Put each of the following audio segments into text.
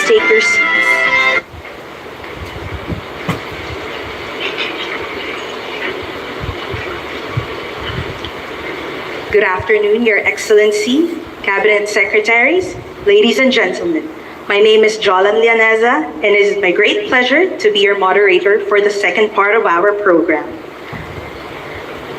take your seats. Good afternoon, Your Excellency, Cabinet Secretaries, ladies and gentlemen. My name is Jolan Lianeza, and it is my great pleasure to be your moderator for the second part of our program.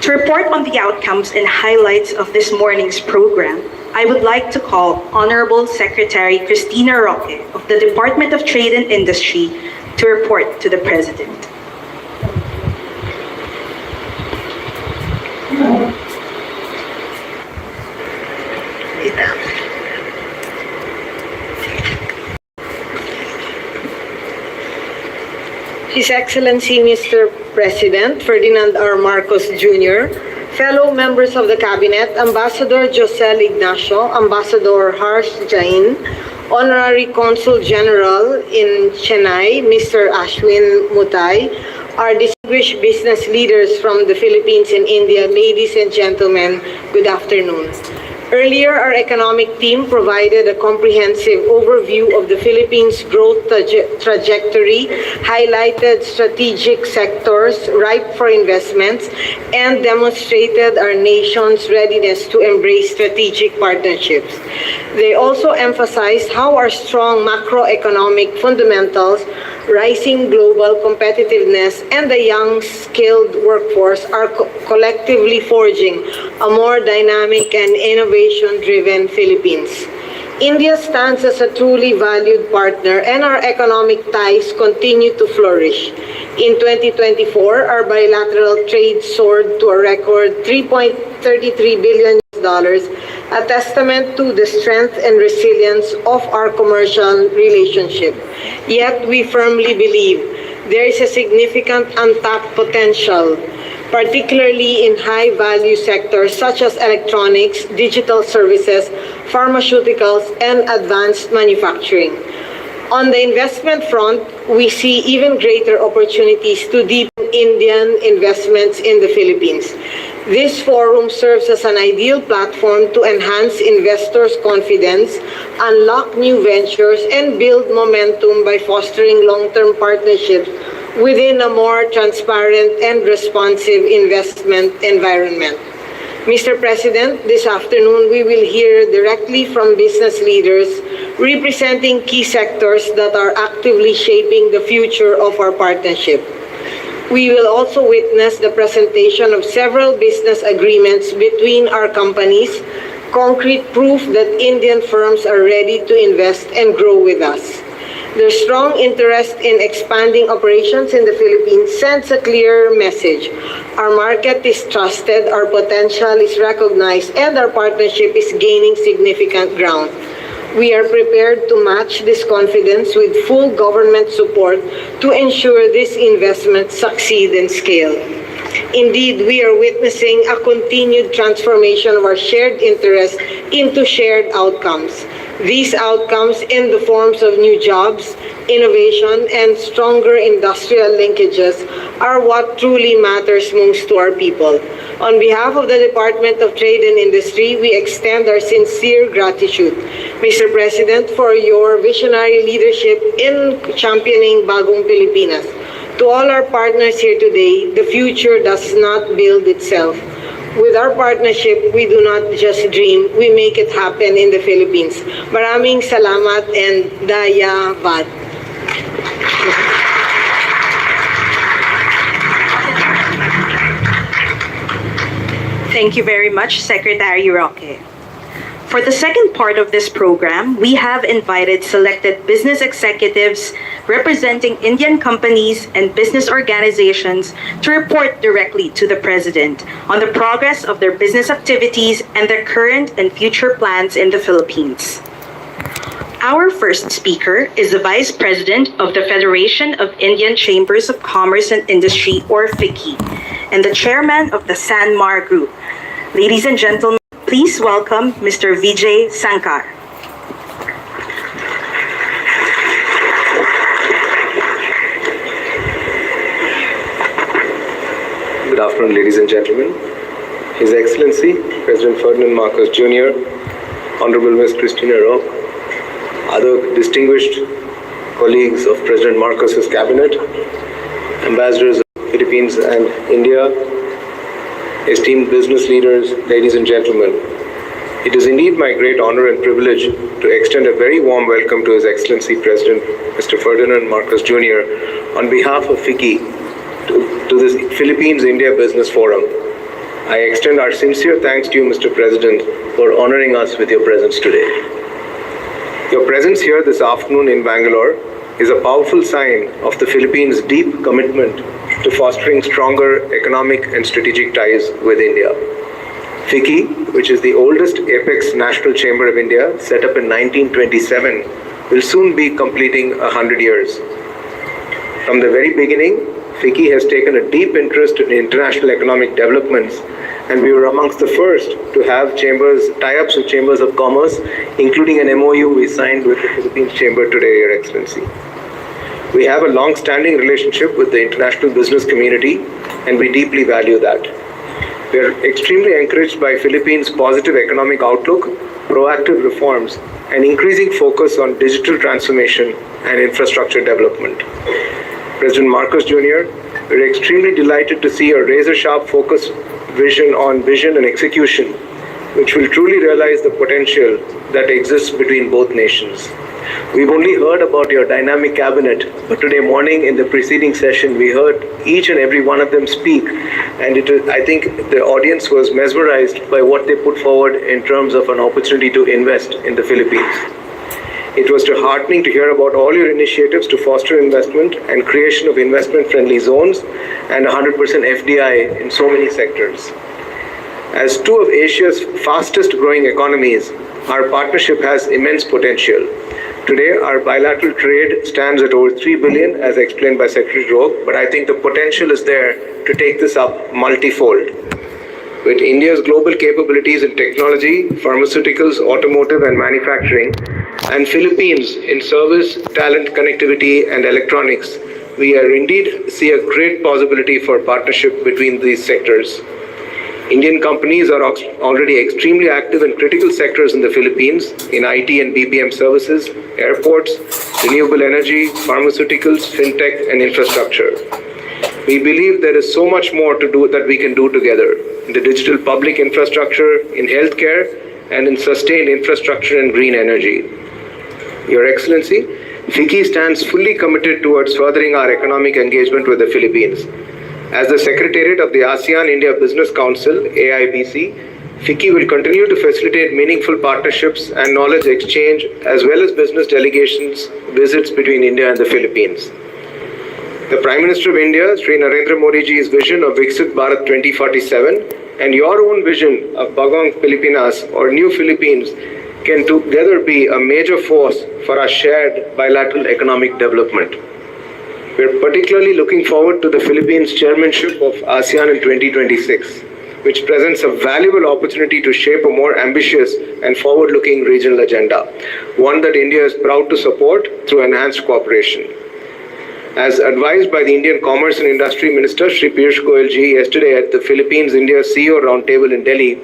To report on the outcomes and highlights of this morning's program, I would like to call Honorable Secretary Cristina Roque of the Department of Trade and Industry to report to the President. His Excellency Mr. President Ferdinand R. Marcos Jr., fellow members of the Cabinet, Ambassador Josel Ignacio, Ambassador Harsh Jain, Honorary Consul General in Chennai, Mr. Ashwin Mutai, our distinguished business leaders from the Philippines and India, ladies and gentlemen, good afternoon. Earlier, our economic team provided a comprehensive overview of the Philippines' growth trajectory, highlighted strategic sectors ripe for investments, and demonstrated our nation's readiness to embrace strategic partnerships. They also emphasized how our strong macroeconomic fundamentals, rising global competitiveness, and a young, skilled workforce are collectively forging a more dynamic and innovation-driven Philippines. India stands as a truly valued partner, and our economic ties continue to flourish. In 2024, our bilateral trade soared to a record $3.33 billion, a testament to the strength and resilience of our commercial relationship. Yet, we firmly believe there is a significant untapped potential, particularly in high-value sectors such as electronics, digital services, pharmaceuticals, and advanced manufacturing. On the investment front, we see even greater opportunities to deepen Indian investments in the Philippines. This forum serves as an ideal platform to enhance investors' confidence, unlock new ventures, and build momentum by fostering long-term partnerships within a more transparent and responsive investment environment. Mr. President, this afternoon we will hear directly from business leaders representing key sectors that are actively shaping the future of our partnership. We will also witness the presentation of several business agreements between our companies, concrete proof that Indian firms are ready to invest and grow with us. Their strong interest in expanding operations in the Philippines sends a clear message. Our market is trusted, our potential is recognized, and our partnership is gaining significant ground. We are prepared to match this confidence with full government support to ensure these investments succeed and scale. Indeed, we are witnessing a continued transformation of our shared interests into shared outcomes. These outcomes in the forms of new jobs, innovation, and stronger industrial linkages are what truly matters most to our people. On behalf of the Department of Trade and Industry, we extend our sincere gratitude, Mr. President, for your visionary leadership in championing Bagong Pilipinas. To all our partners here today, the future does not build itself. With our partnership, we do not just dream, we make it happen in the Philippines. Maraming salamat and dayavad. Thank you very much, Secretary Roque. For the second part of this program, we have invited selected business executives representing Indian companies and business organizations to report directly to the President on the progress of their business activities and their current and future plans in the Philippines. Our first speaker is the Vice President of the Federation of Indian Chambers of Commerce and Industry, or FICCI, and the Chairman of the Sanmar Group. Ladies and gentlemen, please welcome Mr. Vijay Sankar. Good afternoon, ladies and gentlemen. His Excellency, President Ferdinand Marcos Jr., Honorable Ms. Cristina Roque, other distinguished colleagues of President Marcos's cabinet, ambassadors of the Philippines and India, esteemed business leaders, ladies and gentlemen. It is indeed my great honor and privilege to extend a very warm welcome to His Excellency President Mr. Ferdinand Marcos Jr. on behalf of FICCI to this Philippines-India Business Forum. I extend our sincere thanks to you, Mr. President, for honoring us with your presence today. Your presence here this afternoon in Bangalore is a powerful sign of the Philippines' deep commitment to fostering stronger economic and strategic ties with India. FICCI, which is the oldest apex national chamber of India, set up in 1927, will soon be completing 100 years. From the very beginning, FICCI has taken a deep interest in international economic developments, and we were amongst the first to have tie-ups with chambers of commerce, including an MOU we signed with the Philippines Chamber today, Your Excellency. We have a long-standing relationship with the international business community, and we deeply value that. We are extremely encouraged by Philippines' positive economic outlook, proactive reforms, and increasing focus on digital transformation and infrastructure development. President Marcos Jr., we are extremely delighted to see a razor-sharp focus on vision and execution, which will truly realize the potential that exists between both nations. We've only heard about your dynamic cabinet, but today morning in the preceding session, we heard each and every one of them speak, and I think the audience was mesmerized by what they put forward in terms of an opportunity to invest in the Philippines. It was heartening to hear about all your initiatives to foster investment and creation of investment-friendly zones and 100% FDI in so many sectors. As two of Asia's fastest-growing economies, our partnership has immense potential. Today, our bilateral trade stands at over 3 billion, as explained by Secretary Roque, but I think the potential is there to take this up multifold. With India's global capabilities in technology, pharmaceuticals, automotive, and manufacturing, and Philippines in service, talent, connectivity, and electronics, we are indeed see a great possibility for partnership between these sectors. Indian companies are already extremely active in critical sectors in the Philippines, in IT and BPM services, airports, renewable energy, pharmaceuticals, fintech, and infrastructure. We believe there is so much more to do that we can do together in the digital public infrastructure, in healthcare, and in sustained infrastructure and green energy. Your Excellency, FICCI stands fully committed towards furthering our economic engagement with the Philippines. As the Secretariat of the ASEAN-India Business Council, AIBC, FICCI will continue to facilitate meaningful partnerships and knowledge exchange, as well as business delegations visits between India and the Philippines. The Prime Minister of India, Sri Narendra Modi ji's vision of Viksit Bharat 2047 and your own vision of Bagong Pilipinas, or New Philippines, can together be a major force for our shared bilateral economic development. We are particularly looking forward to the Philippines chairmanship of ASEAN in 2026, which presents a valuable opportunity to shape a more ambitious and forward-looking regional agenda, one that India is proud to support through enhanced cooperation. As advised by the Indian Commerce and Industry Minister Shri Piyush Goyal ji yesterday at the Philippines-India CEO Roundtable in Delhi,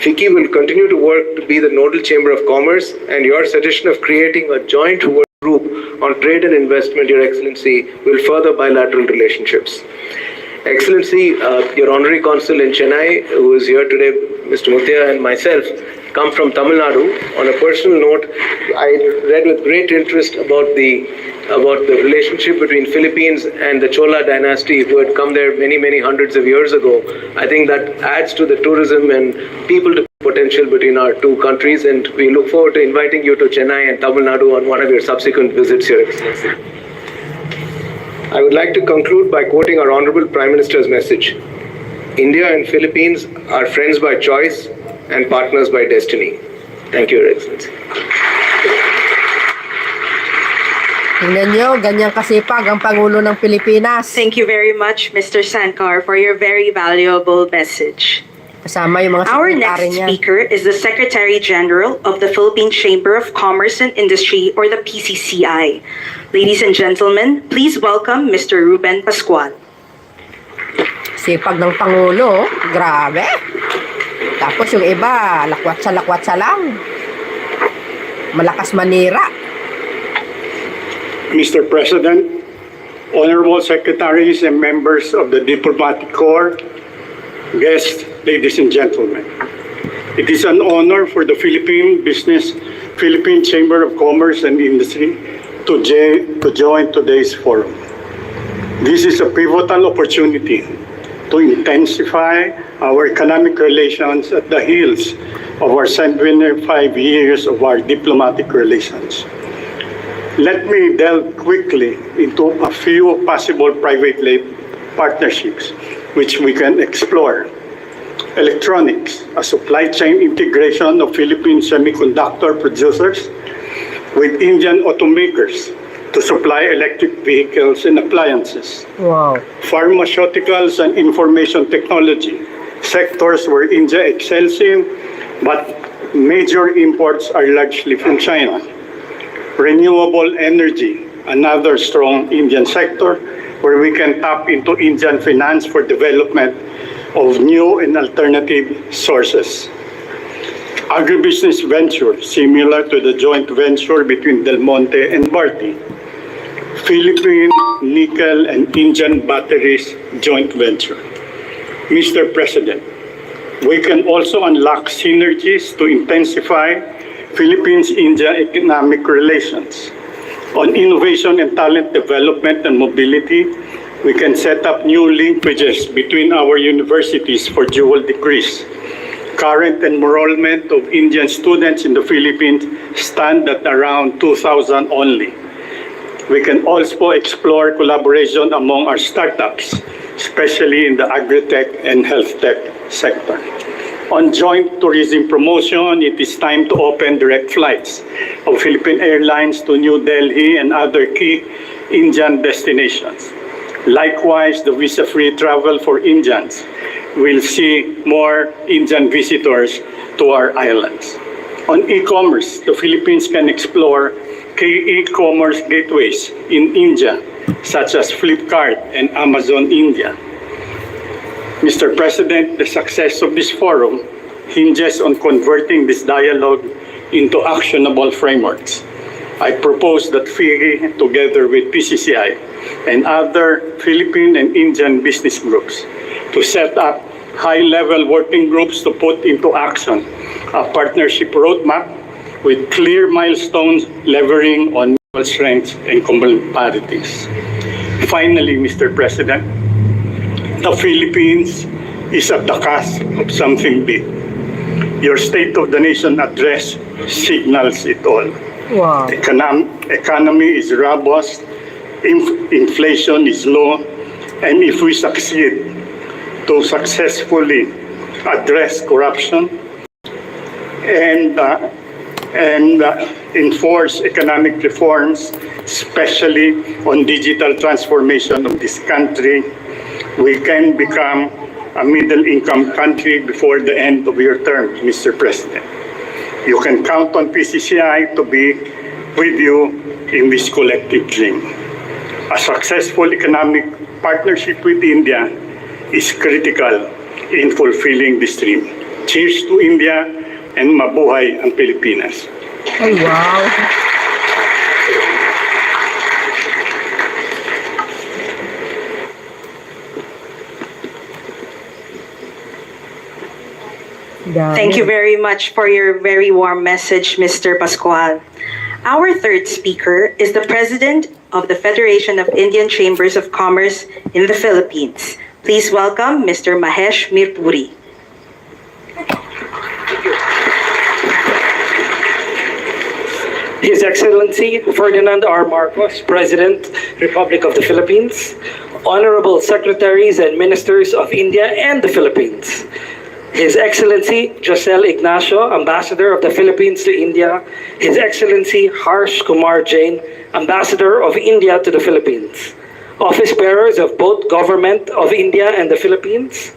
FICCI will continue to work to be the nodal chamber of commerce, and your suggestion of creating a joint work group on trade and investment, Your Excellency, will further bilateral relationships. Excellency, your Honorary Consul in Chennai, who is here today, Mr. Muthia, and myself, come from Tamil Nadu. On a personal note, I read with great interest about the relationship between Philippines and the Chola dynasty, who had come there many hundreds of years ago. I think that adds to the tourism and people to potential between our two countries, and we look forward to inviting you to Chennai and Tamil Nadu on one of your subsequent visits, Your Excellency. I would like to conclude by quoting our Honorable Prime Minister's message. India and Philippines are friends by choice and partners by destiny. Thank you, Your Excellency. Tingnan nyo, ganyang kasipag ang Pangulo ng Pilipinas. Thank you very much, Mr. Sankar, for your very valuable message. Kasama yung mga Our sekretary next niya. speaker is the Secretary General of the Philippine Chamber of Commerce and Industry, or the PCCI. Ladies and gentlemen, please welcome Mr. Ruben Pascual. Sipag ng Pangulo, grabe. Tapos yung iba, lakwat sa lang. Malakas manira. Mr. President, honorable secretaries and members of the Diplomatic Corps, guests, ladies and gentlemen. It is an honor for the Philippine Chamber of Commerce and Industry to join today's forum. This is a pivotal opportunity to intensify our economic relations at the heels of our 75 years of our diplomatic relations. Let me delve quickly into a few possible private partnerships which we can explore. Electronics, a supply chain integration of Philippine semiconductor producers with Indian automakers to supply electric vehicles and appliances. Wow. Pharmaceuticals and information technology, sectors where India excels in, but major imports are largely from China. Renewable energy, another strong Indian sector where we can tap into Indian finance for development of new and alternative sources. Agribusiness venture, similar to the joint venture between Del Monte and Bharti. Philippine nickel and Indian batteries joint venture. Mr. President, we can also unlock synergies to intensify Philippines-India economic relations. On innovation and talent development and mobility, we can set up new linkages between our universities for dual degrees. Current enrollment of Indian students in the Philippines stand at around 2,000 only. We can also explore collaboration among our startups, especially in the agri-tech and health tech sector. On joint tourism promotion, it is time to open direct flights of Philippine Airlines to New Delhi and other key Indian destinations. Likewise, the visa-free travel for Indians will see more Indian visitors to our islands. On e-commerce, the Philippines can explore key e-commerce gateways in India, such as Flipkart and Amazon India. Mr. President, the success of this forum hinges on converting this dialogue into actionable frameworks. I propose that FIGI, together with PCCI and other Philippine and Indian business groups, to set up high-level working groups to put into action a partnership roadmap with clear milestones leveraging on mutual strengths and complementarities. Finally, Mr. President, the Philippines is at the cusp of something big. Your State of the Nation address signals it all. Wow. Economy is robust, inflation is low, and if we succeed to successfully address corruption and enforce economic reforms, especially on digital transformation of this country, we can become a middle-income country before the end of your term, Mr. President. You can count on PCCI to be with you in this collective dream. A successful economic partnership with India is critical in fulfilling this dream. Cheers to India and mabuhay ang Pilipinas. Ay, wow. Thank you very much for your very warm message, Mr. Pascual. Our third speaker is the President of the Federation of Indian Chambers of Commerce in the Philippines. Please welcome Mr. Mahesh Mirpuri. His Excellency Ferdinand R. Marcos, President, Republic of the Philippines, Honorable Secretaries and Ministers of India and the Philippines, His Excellency Josel Ignacio, Ambassador of the Philippines to India, His Excellency Harsh Kumar Jain, Ambassador of India to the Philippines, office bearers of both Government of India and the Philippines,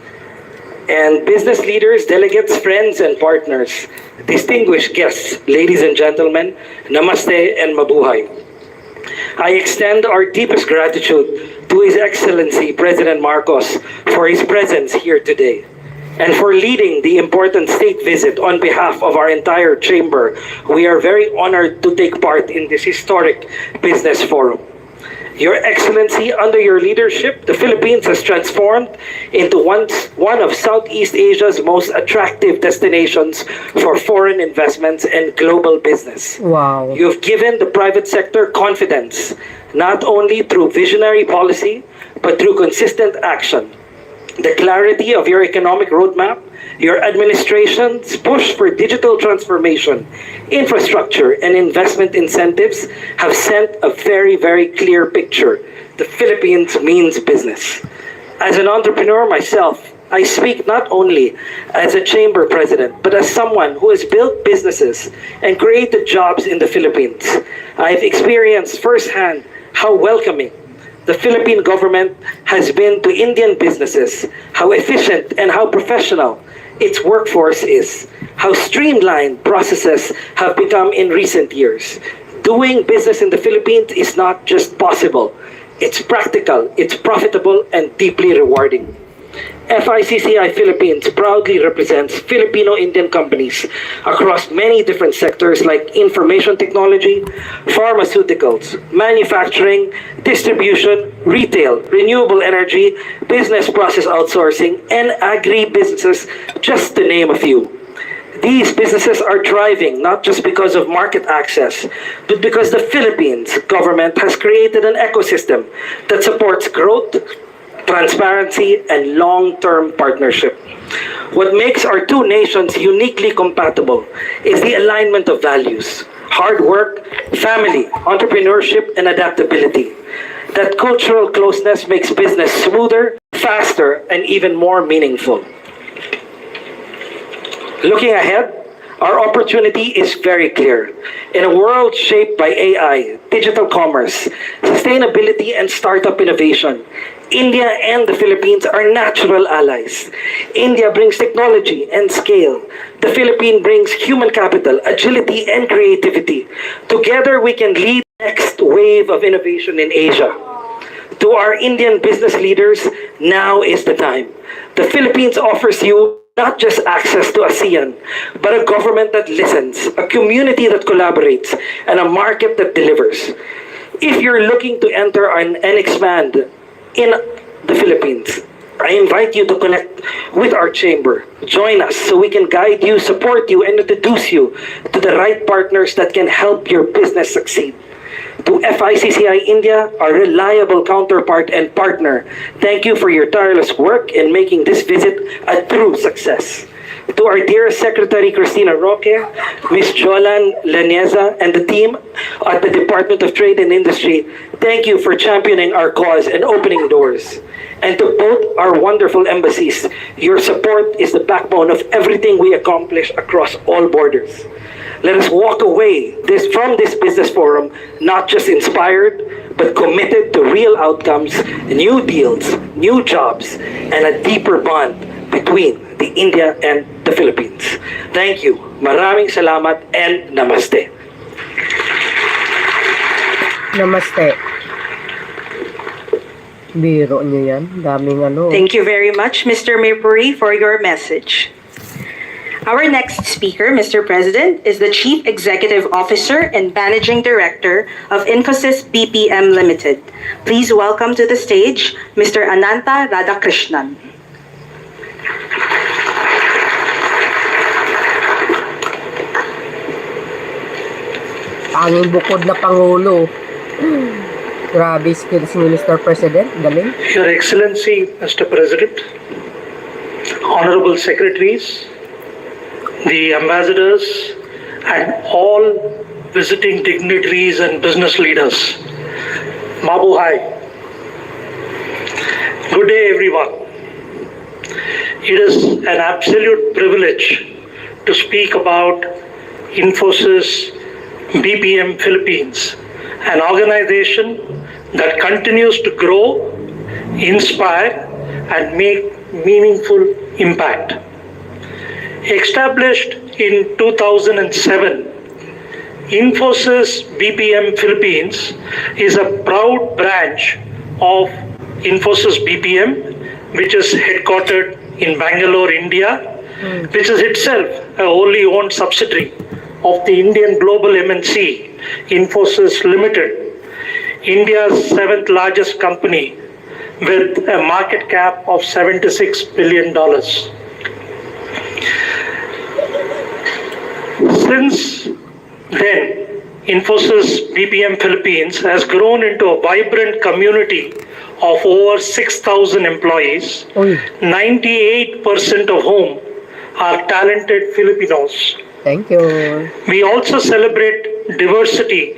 and business leaders, delegates, friends, and partners, distinguished guests, ladies and gentlemen, namaste and mabuhay. I extend our deepest gratitude to His Excellency President Marcos for his presence here today. and for leading the important state visit on behalf of our entire chamber. We are very honored to take part in this historic business forum. Your Excellency, under your leadership, the Philippines has transformed into one of Southeast Asia's most attractive destinations for foreign investments and global business. Wow. You have given the private sector confidence, not only through visionary policy, but through consistent action. The clarity of your economic roadmap, your administration's push for digital transformation, infrastructure, and investment incentives have sent a very, very clear picture. The Philippines means business. As an entrepreneur myself, I speak not only as a chamber president, but as someone who has built businesses and created jobs in the Philippines. I've experienced firsthand how welcoming the Philippine government has been to Indian businesses, how efficient and how professional its workforce is, how streamlined processes have become in recent years. Doing business in the Philippines is not just possible, it's practical, it's profitable, and deeply rewarding. FICCI Philippines proudly represents Filipino-Indian companies across many different sectors like information technology, pharmaceuticals, manufacturing, distribution, retail, renewable energy, business process outsourcing, and agri-businesses, just to name a few. These businesses are thriving not just because of market access, but because the Philippines government has created an ecosystem that supports growth, transparency, and long-term partnership. What makes our two nations uniquely compatible is the alignment of values: hard work, family, entrepreneurship, and adaptability. That cultural closeness makes business smoother, faster, and even more meaningful. Looking ahead, our opportunity is very clear. In a world shaped by AI, digital commerce, sustainability, and startup innovation, India and the Philippines are natural allies. India brings technology and scale. The Philippines brings human capital, agility, and creativity. Together, we can lead the next wave of innovation in Asia. To our Indian business leaders, now is the time. The Philippines offers you not just access to ASEAN, but a government that listens, a community that collaborates, and a market that delivers. If you're looking to enter and expand in the Philippines, I invite you to connect with our chamber. Join us so we can guide you, support you, and introduce you to the right partners that can help your business succeed. To FICCI India, our reliable counterpart and partner, thank you for your tireless work in making this visit a true success. To our dear Secretary Cristina Roque, Ms. Jolan Laneza, and the team at the Department of Trade and Industry, thank you for championing our cause and opening doors. And to both our wonderful embassies, your support is the backbone of everything we accomplish across all borders. Let us walk away from this business forum not just inspired, but committed to real outcomes, new deals, new jobs, and a deeper bond between the India and the Philippines. Thank you. Maraming salamat and namaste. Namaste. Biro nyo yan. Daming ano. Thank you very much, Mr. Maypuri, for your message. Our next speaker, Mr. President, is the Chief Executive Officer and Managing Director of Infosys BPM Limited. Please welcome to the stage Mr. Ananta Radhakrishnan. Tanging bukod na Pangulo. Grabe skills ni Mr. President. Galing. Your Excellency, Mr. President, Honorable Secretaries, the ambassadors, and all visiting dignitaries and business leaders. Mabuhay. Good day, everyone. It is an absolute privilege to speak about Infosys BPM Philippines, an organization that continues to grow, inspire, and make meaningful impact. Established in 2007, Infosys BPM Philippines is a proud branch of Infosys BPM, which is headquartered in Bangalore, India, which is itself a wholly owned subsidiary of the Indian global MNC, Infosys Limited, India's seventh largest company with a market cap of $76 billion. Since then, Infosys BPM Philippines has grown into a vibrant community of over 6,000 employees, 98% of whom are talented Filipinos. Thank you. We also celebrate diversity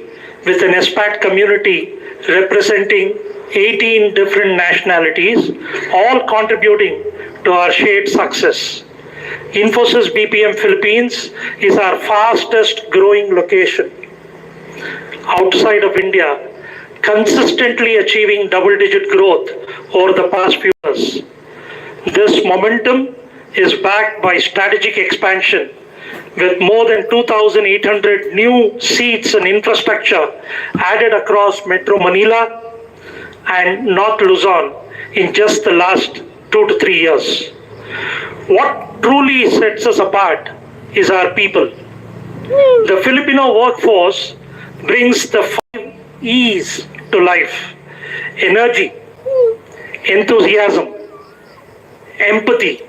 with an expat community representing 18 different nationalities, all contributing to our shared success. Infosys BPM Philippines is our fastest growing location outside of India, consistently achieving double-digit growth over the past few years. This momentum is backed by strategic expansion with more than 2,800 new seats and infrastructure added across Metro Manila and North Luzon in just the last 2 to 3 years. What truly sets us apart is our people. The Filipino workforce brings the 5 E's to life: energy, enthusiasm, empathy,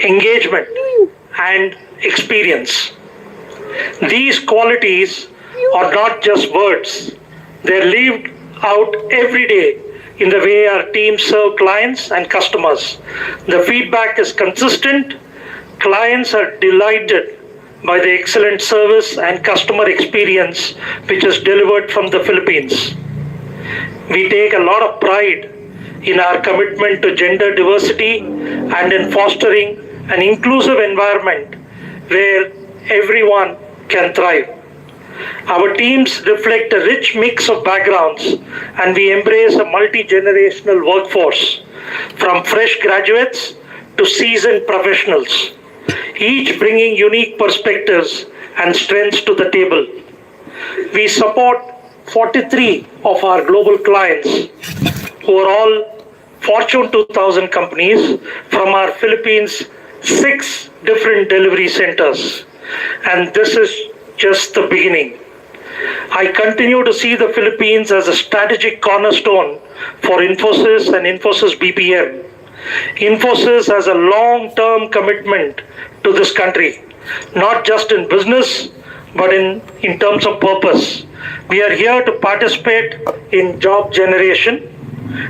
engagement, and experience. These qualities are not just words, they're lived out every day in the way our teams serve clients and customers. The feedback is consistent. Clients are delighted by the excellent service and customer experience which is delivered from the Philippines. We take a lot of pride in our commitment to gender diversity and in fostering an inclusive environment where everyone can thrive. Our teams reflect a rich mix of backgrounds and we embrace a multi-generational workforce, from fresh graduates to seasoned professionals, each bringing unique perspectives and strengths to the table. We support 43 of our global clients who are all Fortune 2000 companies from our Philippines' 6 different delivery centers. And this is just the beginning. I continue to see the Philippines as a strategic cornerstone for Infosys and Infosys BPM. Infosys has a long-term commitment to this country, not just in business, but in terms of purpose. We are here to participate in job generation,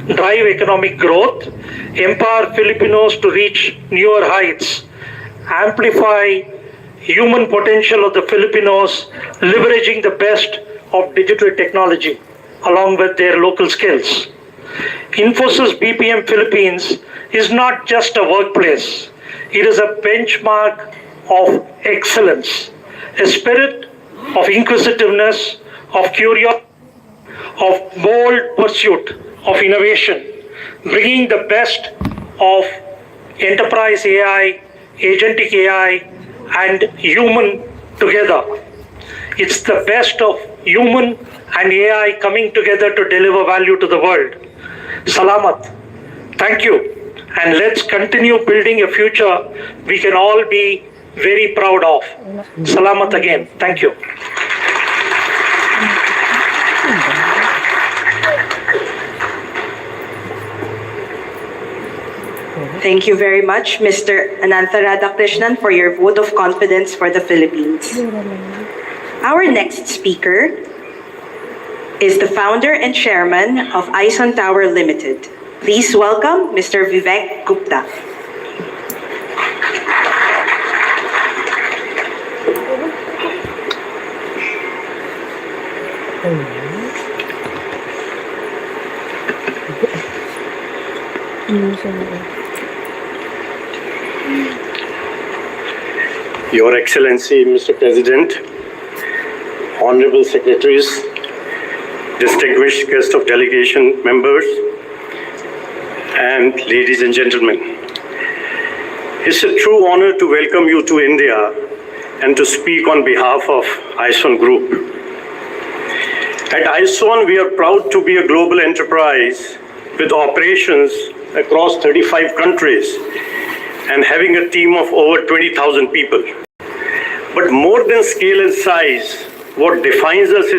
drive economic growth, empower Filipinos to reach newer heights, amplify human potential of the Filipinos, leveraging the best of digital technology along with their local skills. Infosys BPM Philippines is not just a workplace. It is a benchmark of excellence, a spirit of inquisitiveness, of curiosity, of bold pursuit of innovation, bringing the best of enterprise AI, agentic AI, and human together. It's the best of human and AI coming together to deliver value to the world. Salamat. Thank you. And let's continue building a future we can all be very proud of. Salamat again. Thank you. Thank you very much, Mr. Anantha Radhakrishnan, for your vote of confidence for the Philippines. Our next speaker is the founder and chairman of Ison Tower Limited. Please welcome Mr. Vivek Gupta. Your Excellency, Mr. President, Honorable Secretaries, distinguished guests of delegation members, and ladies and gentlemen. It's a true honor to welcome you to India and to speak on behalf of Ison Group. At Ison, we are proud to be a global enterprise with operations across 35 countries and having a team of over 20,000 people. But more than scale and size, what defines us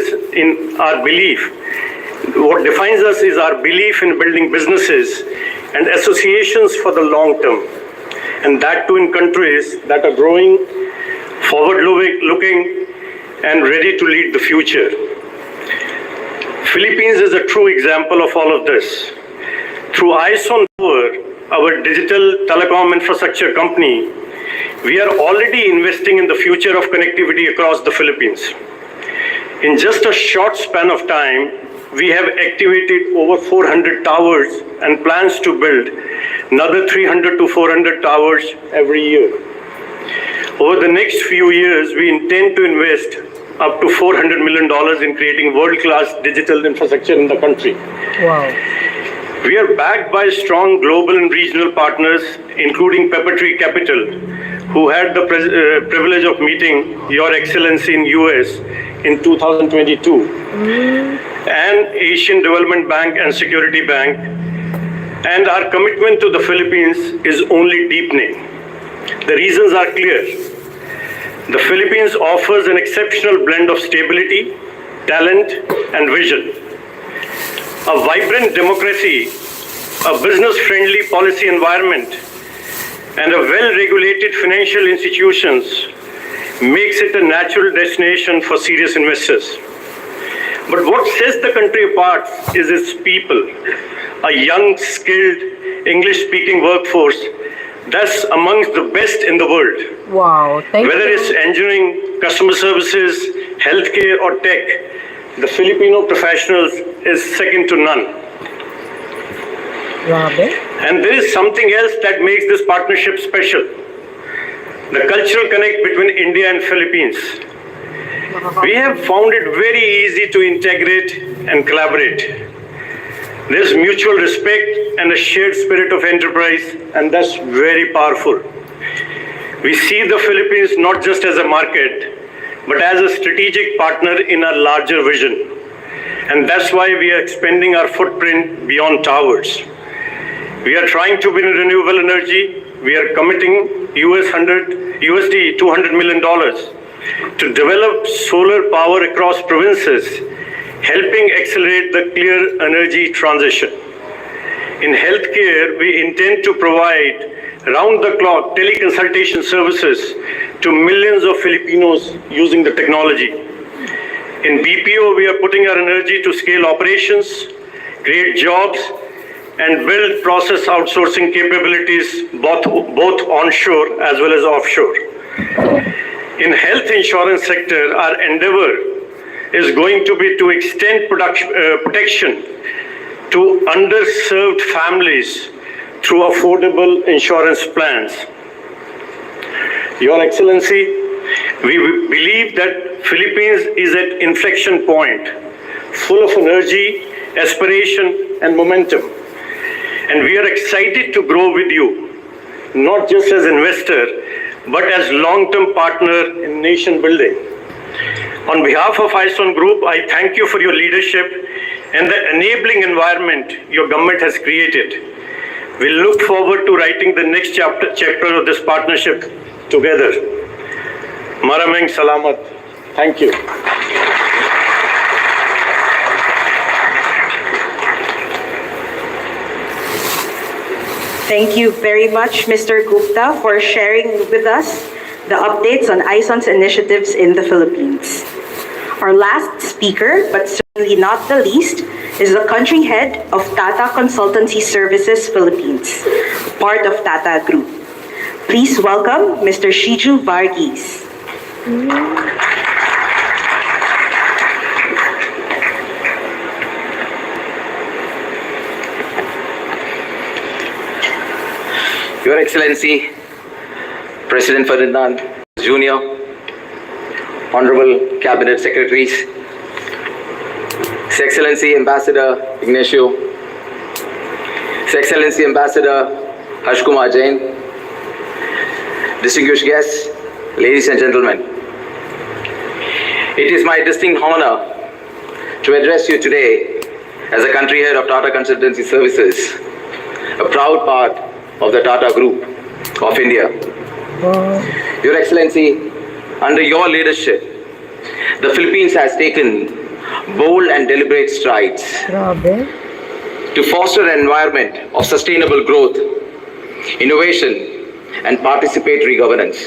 is our belief in building businesses and associations for the long term, and that too in countries that are growing, forward-looking, and ready to lead the future. Philippines is a true example of all of this. Through Eyes on Power, our digital telecom infrastructure company, we are already investing in the future of connectivity across the Philippines. In just a short span of time, we have activated over 400 towers and plans to build another 300 to 400 towers every year. Over the next few years, we intend to invest up to $400 million in creating world-class digital infrastructure in the country. Wow. We are backed by strong global and regional partners, including Peppertree Capital, who had the privilege of meeting Your Excellency in US in 2022, and Asian Development Bank and Security Bank. And our commitment to the Philippines is only deepening. The reasons are clear. The Philippines offers an exceptional blend of stability, talent, and vision. A vibrant democracy, a business-friendly policy environment, and a well-regulated financial institutions makes it a natural destination for serious investors. But what sets the country apart is its people, a young, skilled, English-speaking workforce that's amongst the best in the world. Wow, thank Whether you. it's engineering, customer services, healthcare, or tech, the Filipino professionals is second to none. Grabe. And there is something else that makes this partnership special. The cultural connect between India and Philippines. We have found it very easy to integrate and collaborate. There's mutual respect and a shared spirit of enterprise, and that's very powerful. We see the Philippines not just as a market, but as a strategic partner in our larger vision. And that's why we are expanding our footprint beyond towers. We are trying to win renewable energy. We are committing USD $200 million to develop solar power across provinces, helping accelerate the clear energy transition. In healthcare, we intend to provide round-the-clock teleconsultation services to millions of Filipinos using the technology. In BPO, we are putting our energy to scale operations, create jobs, and build process outsourcing capabilities both onshore as well as offshore. In health insurance sector, our endeavor is going to be to extend protection to underserved families through affordable insurance plans. Your Excellency, we believe that Philippines is at inflection point, full of energy, aspiration, and momentum. And we are excited to grow with you, not just as investor, but as long-term partner in nation building. On behalf of Eyes-on Group, I thank you for your leadership and the enabling environment your government has created. We look forward to writing the next chapter of this partnership together. Maraming salamat. Thank you. Thank you very much, Mr. Gupta, for sharing with us the updates on ISON's initiatives in the Philippines. Our last speaker, but certainly not the least, is the country head of Tata Consultancy Services Philippines, part of Tata Group. Please welcome Mr. Shiju Varghese. Your Excellency, President Ferdinand Jr., Honorable Cabinet Secretaries, His Excellency Ambassador Ignacio, His Excellency Ambassador Hashkumar Jain, distinguished guests, ladies and gentlemen. It is my distinct honor to address you today as a country head of Tata Consultancy Services, a proud part of the Tata Group. of India. Oh, Your Excellency, under your leadership, the Philippines has taken bold and deliberate strides grabe. to foster an environment of sustainable growth, innovation, and participatory governance.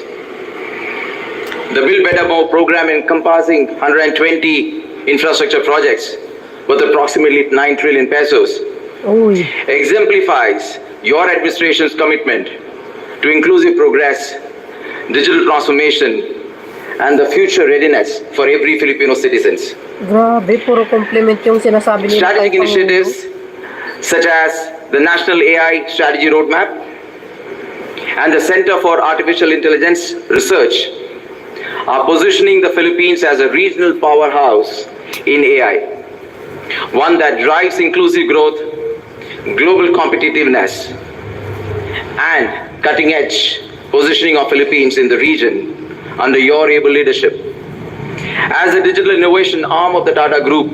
The Build Better More program, encompassing 120 infrastructure projects worth approximately 9 trillion pesos, Uy, exemplifies your administration's commitment to inclusive progress, digital transformation, and the future readiness for every Filipino citizens. grabe. Puro compliment yung sinasabi nila. Strategic kay Pangulo. initiatives such as the National AI Strategy Roadmap and the Center for Artificial Intelligence Research are positioning the Philippines as a regional powerhouse in AI, one that drives inclusive growth, global competitiveness, and cutting-edge positioning of Philippines in the region under your able leadership. As a digital innovation arm of the Tata Group,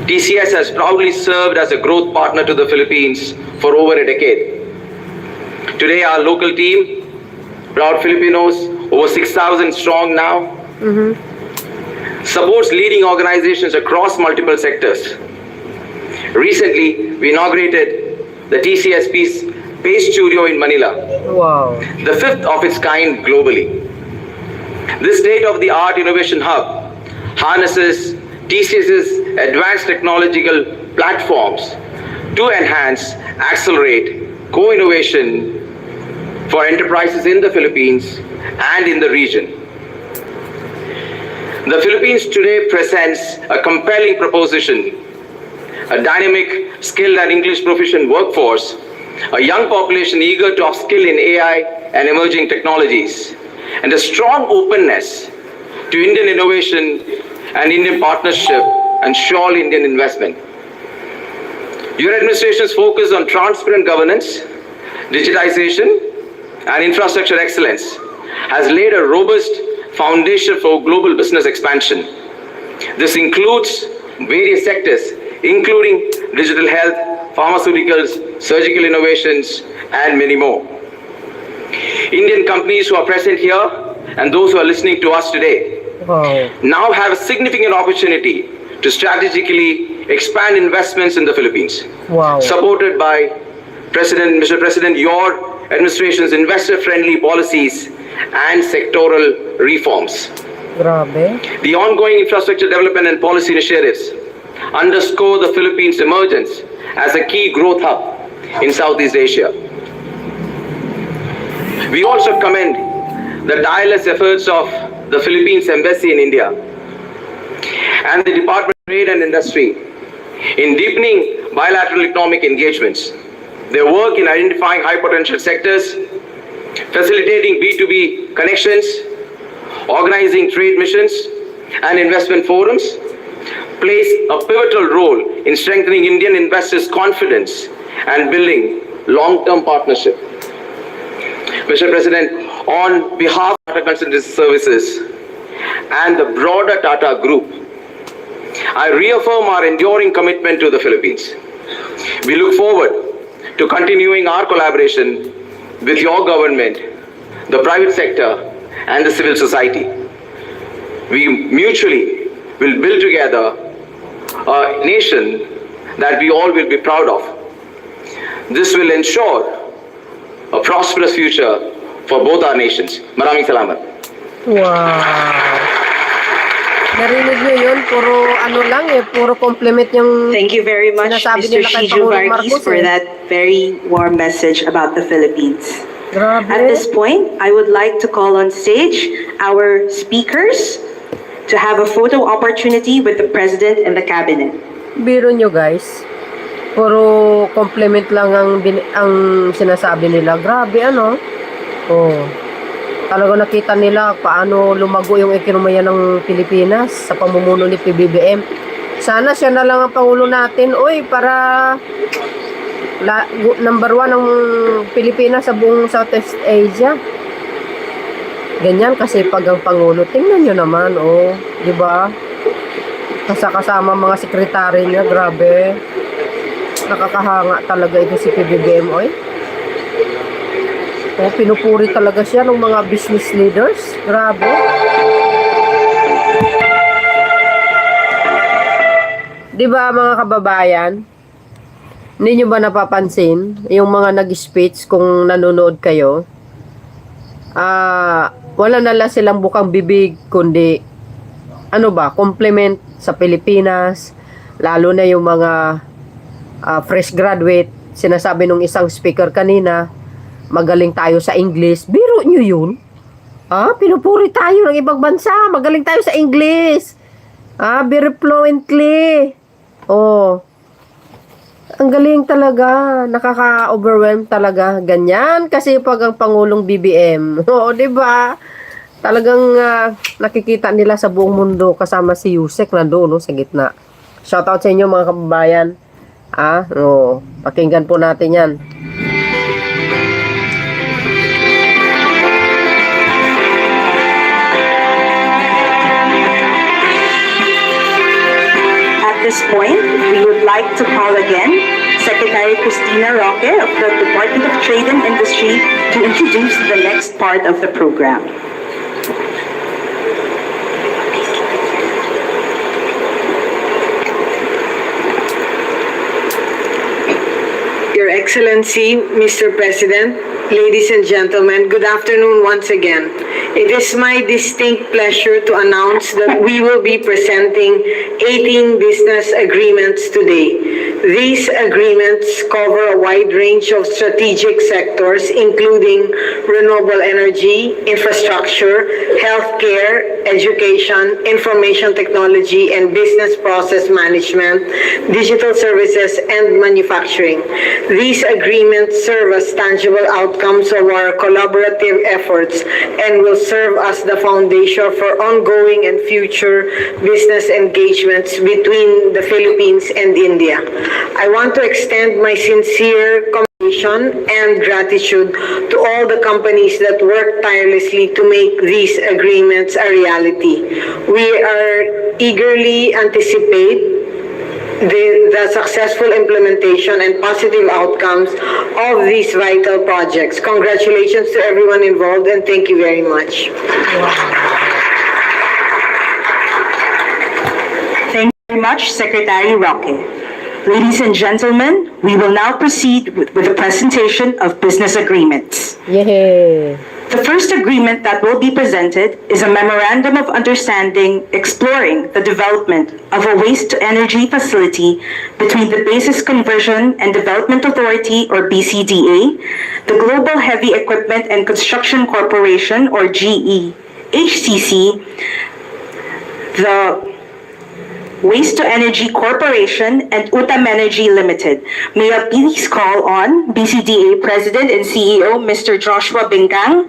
TCS has proudly served as a growth partner to the Philippines for over a decade. Today, our local team, proud Filipinos, over 6,000 strong now, supports leading organizations across multiple sectors. Recently, we inaugurated the TCS Space Studio in Manila, Wow. the fifth of its kind globally. This state-of-the-art innovation hub harnesses TCS's advanced technological platforms to enhance, accelerate co-innovation for enterprises in the Philippines and in the region. The Philippines today presents a compelling proposition: a dynamic, skilled and English proficient workforce, a young population eager to upskill in AI and emerging technologies, and a strong openness to Indian innovation and Indian partnership and surely Indian investment. Your administration's focus on transparent governance, digitization, and infrastructure excellence has laid a robust foundation for global business expansion. This includes various sectors, including digital health, pharmaceuticals, surgical innovations, and many more. Indian companies who are present here and those who are listening to us today Wow. now have a significant opportunity to strategically expand investments in the Philippines. Wow. Supported by Mr. President, your administration's investor-friendly policies and sectoral reforms. Grabe. The ongoing infrastructure development and policy initiatives underscore the Philippines' emergence as a key growth hub in Southeast Asia. We also commend the tireless efforts of the Philippines Embassy in India and the Department of Trade and Industry in deepening bilateral economic engagements. Their work in identifying high potential sectors, facilitating B2B connections, organizing trade missions and investment forums plays a pivotal role in strengthening Indian investors' confidence and building long-term partnership. Mr. President, on behalf of Tata Consultancy Services and the broader Tata Group, I reaffirm our enduring commitment to the Philippines. We look forward to continuing our collaboration with your government, the private sector, and the civil society. We mutually will build together a nation that we all will be proud of. This will ensure a prosperous future for both our nations. Maraming salamat. Wow. Narinig nyo yun? Puro ano lang eh. Puro compliment yung Thank you very much, sinasabi Mr. nila kay Shiju Pangulong Varghese, Marcos for eh. that very warm message about the Philippines. Grabe. At this point, I would like to call on stage our speakers to have a photo opportunity with the President and the Cabinet. Biro nyo guys. Puro compliment lang ang sinasabi nila. Grabe ano. Oh. Talaga nakita nila paano lumago yung ekonomiya ng Pilipinas sa pamumuno ni PBBM. Sana siya na lang ang Pangulo natin. Oy, para number 1 ng Pilipinas sa buong Southeast Asia. Ganyan kasi pag ang Pangulo, tingnan nyo naman, oh, di ba? Kasama mga sekretary niya, grabe. Nakakahanga talaga ito si PBBM, oy. Oh, pinupuri talaga siya ng mga business leaders. Grabe. Di ba mga kababayan? Hindi nyo ba napapansin yung mga nag-speech kung nanonood kayo? Wala na lang silang bukang bibig kundi compliment sa Pilipinas, lalo na yung mga fresh graduate. Sinasabi nung isang speaker kanina, magaling tayo sa English. Biro nyo yun? Pinupuri tayo ng ibang bansa. Magaling tayo sa English. Very fluently. Ang galing talaga. Nakaka-overwhelm talaga. Ganyan kasi pag ang Pangulong BBM. Di ba? Talagang nakikita nila sa buong mundo kasama si Yusek nandoon sa gitna. Shoutout sa inyo mga kababayan. Pakinggan po natin yan. At this point, we would like to call again Secretary Cristina Roque of the Department of Trade and Industry to introduce the next part of the program. Your Excellency, Mr. President, ladies and gentlemen, good afternoon once again. It is my distinct pleasure to announce that we will be presenting 18 business agreements today. These agreements cover a wide range of strategic sectors, including renewable energy, infrastructure, healthcare, education, information technology, and business process management, digital services, and manufacturing. These agreements serve as tangible outcomes of our collaborative efforts and will serve as the foundation for ongoing and future business engagements between the Philippines and India. I want to extend my sincere commendation and gratitude to all the companies that work tirelessly to make these agreements a reality. We are eagerly anticipate the successful implementation and positive outcomes of these vital projects. Congratulations to everyone involved and thank you very much. Thank you very much, Secretary Roque. Ladies and gentlemen, we will now proceed with the presentation of business agreements. Yay! The first agreement that will be presented is a Memorandum of Understanding exploring the development of a waste-to-energy facility between the Basis Conversion and Development Authority, or BCDA, the Global Heavy Equipment and Construction Corporation, or GEHCC, the Waste-to-Energy Corporation, and Utam Energy Limited. May I please call on BCDA President and CEO Mr. Joshua Bingkang,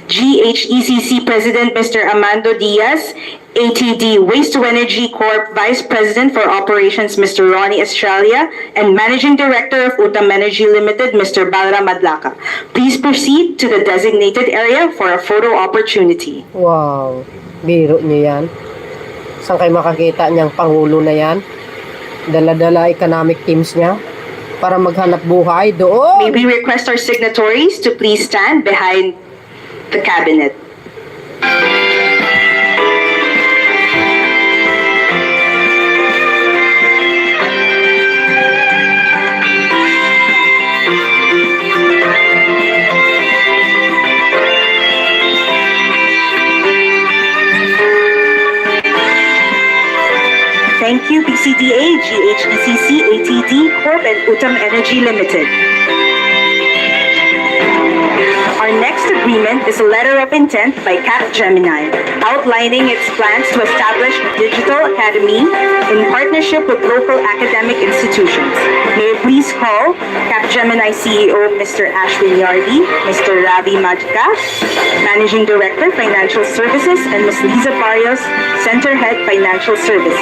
GHECC President Mr. Amando Diaz, ATD Waste-to-Energy Corp Vice President for Operations Mr. Ronnie Estrella, and Managing Director of Utam Energy Limited Mr. Balram Madlaka. Please proceed to the designated area for a photo opportunity. Wow, biro niyo yan. Saan kayo makakita niyang Pangulo na yan? Dala-dala economic teams niya para maghanap buhay doon. May we request our signatories to please stand behind the cabinet. Thank you, BCDA, GHECC, ATD Corp, and Utam Energy Limited. Our next agreement is a letter of intent by Capgemini, outlining its plans to establish a digital academy in partnership with local academic institutions. May I please call Capgemini CEO Mr. Ashwin Yardi, Mr. Ravi Madka, Managing Director, Financial Services, and Ms. Liza Barrios, Center Head, Financial Services.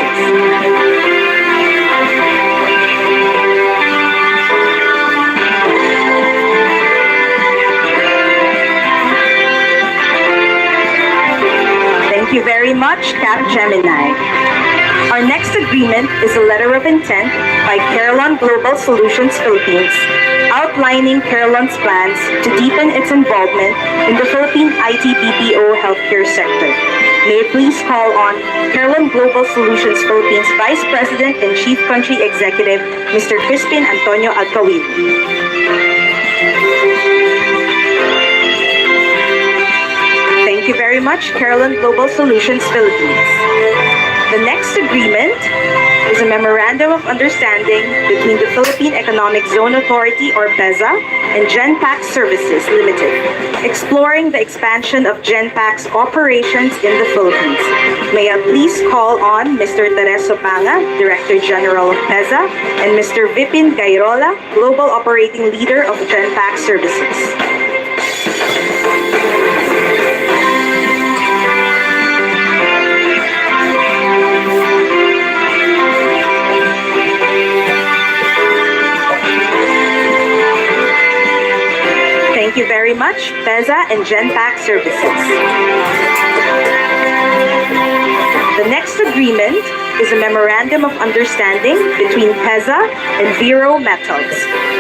Thank you very much, Capgemini. Our next agreement is a letter of intent by Carillon Global Solutions Philippines, outlining Carolyn's plans to deepen its involvement in the Philippine IT BPO healthcare sector. May I please call on Carolyn Global Solutions Philippines Vice President and Chief Country Executive, Mr. Crispin Antonio Alcawin. Thank you very much, Carolyn Global Solutions Philippines. The next agreement is a Memorandum of Understanding between the Philippine Economic Zone Authority or PEZA and Genpact Services Limited, exploring the expansion of Genpact's operations in the Philippines. May I please call on Mr. Tereso Panga, Director General of PEZA, and Mr. Vipin Gairola, Global Operating Leader of Genpact Services. Thank you very much, PEZA and Genpact Services. The next agreement is a Memorandum of Understanding between PEZA and Vero Metals,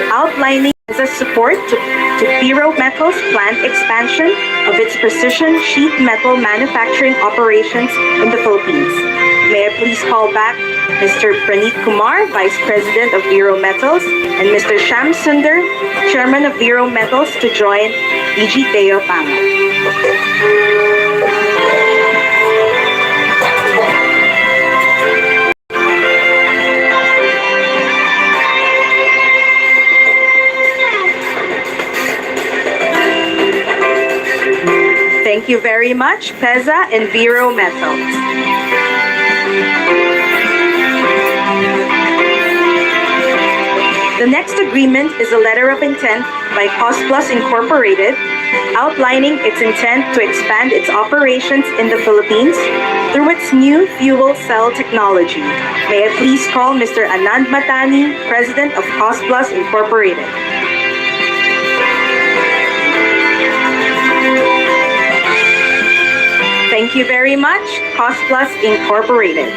outlining PEZA's support to Vero Metals' planned expansion of its precision sheet metal manufacturing operations in the Philippines. May I please call back Mr. Praneet Kumar, Vice President of Vero Metals, and Mr. Sham Sundar, Chairman of Vero Metals, to join EG Teo Panga. Thank you very much, PEZA and Vero Metals. The next agreement is a letter of intent by Cost Plus Incorporated, outlining its intent to expand its operations in the Philippines through its new fuel cell technology. May I please call Mr. Anand Matani, President of Cost Plus Incorporated. Thank you very much, Cost Plus Incorporated.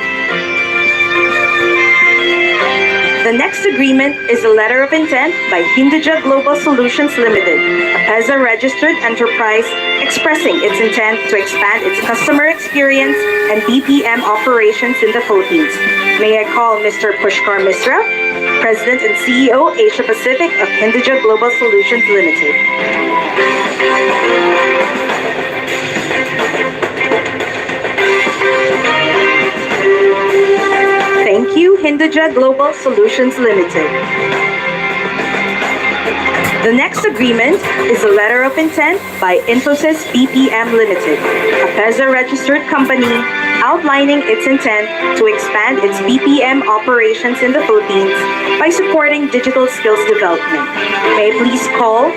The next agreement is a letter of intent by Hinduja Global Solutions Limited, a PEZA registered enterprise expressing its intent to expand its customer experience and BPM operations in the Philippines. May I call Mr. Pushkar Misra, President and CEO, Asia Pacific of Hinduja Global Solutions Limited. Thank you, Hinduja Global Solutions Limited. The next agreement is a letter of intent by Infosys BPM Limited, a PEZA-registered company, outlining its intent to expand its BPM operations in the Philippines by supporting digital skills development. May I please call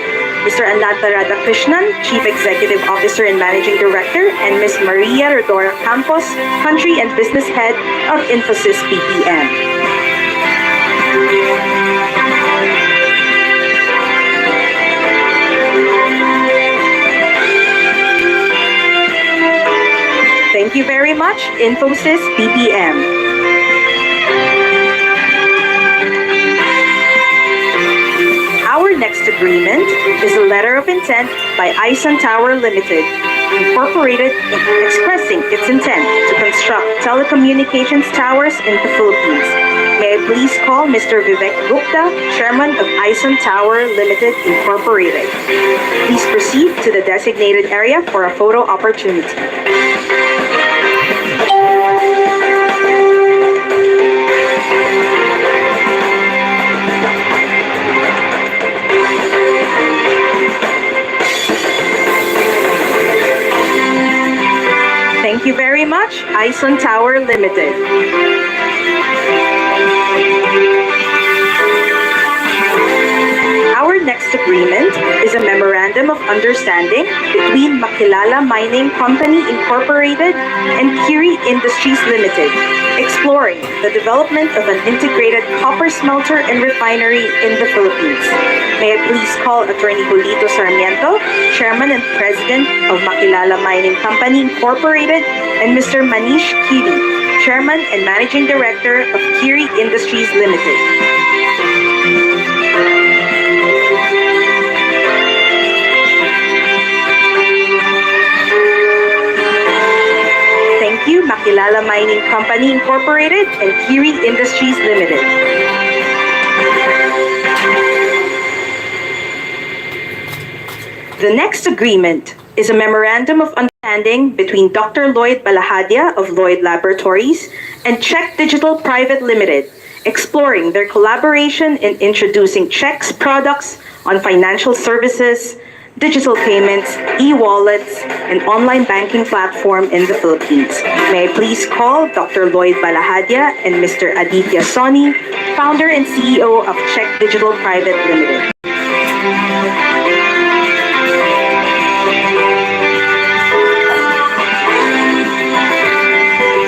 Mr. Ananta Radhakrishnan, Chief Executive Officer and Managing Director, and Ms. Maria Rodora Campos, Country and Business Head of Infosys BPM. Thank you very much, Infosys BPM. Our next agreement is a letter of intent by Ison Tower Limited, Incorporated, expressing its intent to construct telecommunications towers in the Philippines. May I please call Mr. Vivek Gupta, Chairman of Ison Tower Limited, Incorporated. Please proceed to the designated area for a photo opportunity. Thank you very much, Ison Tower Limited. Our next agreement is a Memorandum of Understanding between Makilala Mining Company Incorporated and Kiri Industries Limited, exploring the development of an integrated copper smelter and refinery in the Philippines. May I please call Attorney Julito Sarmiento, Chairman and President of Makilala Mining Company Incorporated, and Mr. Manish Kiri, Chairman and Managing Director of Kiri Industries Limited. W Makilala Mining Company Incorporated and Kiri Industries Limited. The next agreement is a memorandum of understanding between Dr. Lloyd Balahadia of Lloyd Laboratories and Czech Digital Private Limited, exploring their collaboration in introducing Czech's products on financial services, digital payments, e-wallets, and online banking platform in the Philippines. May I please call Dr. Lloyd Balahadia and Mr. Aditya Soni, founder and CEO of Czech Digital Private Limited.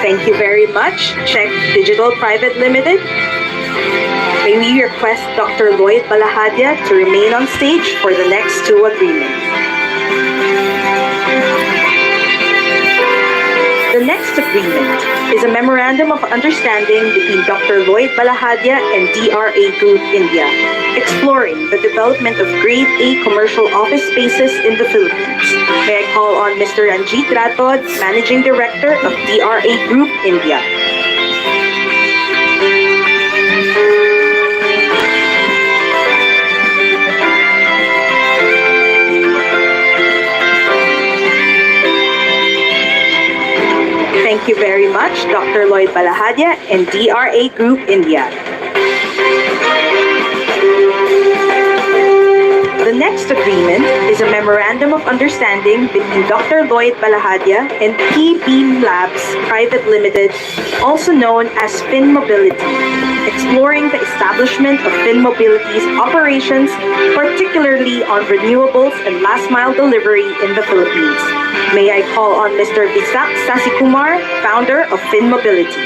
Thank you very much, Czech Digital Private Limited. May we request Dr. Lloyd Balahadia to remain on stage for the next two agreements. The next agreement is a memorandum of understanding between Dr. Lloyd Balahadia and JR.8 Group India, exploring the development of Grade A commercial office spaces in the Philippines. May I call on Mr. Ranjit Ratod, Managing Director of JR.8 Group India. Thank you very much, Dr. Lloyd Balahadia and JR.8 Group India. The next agreement is a memorandum of understanding between Dr. Lloyd Balahadia and P-Beam Labs Private Limited, also known as Fin Mobility, exploring the establishment of Fin Mobility's operations, particularly on renewables and last-mile delivery in the Philippines. May I call on Mr. Visak Sasikumar, founder of Fin Mobility.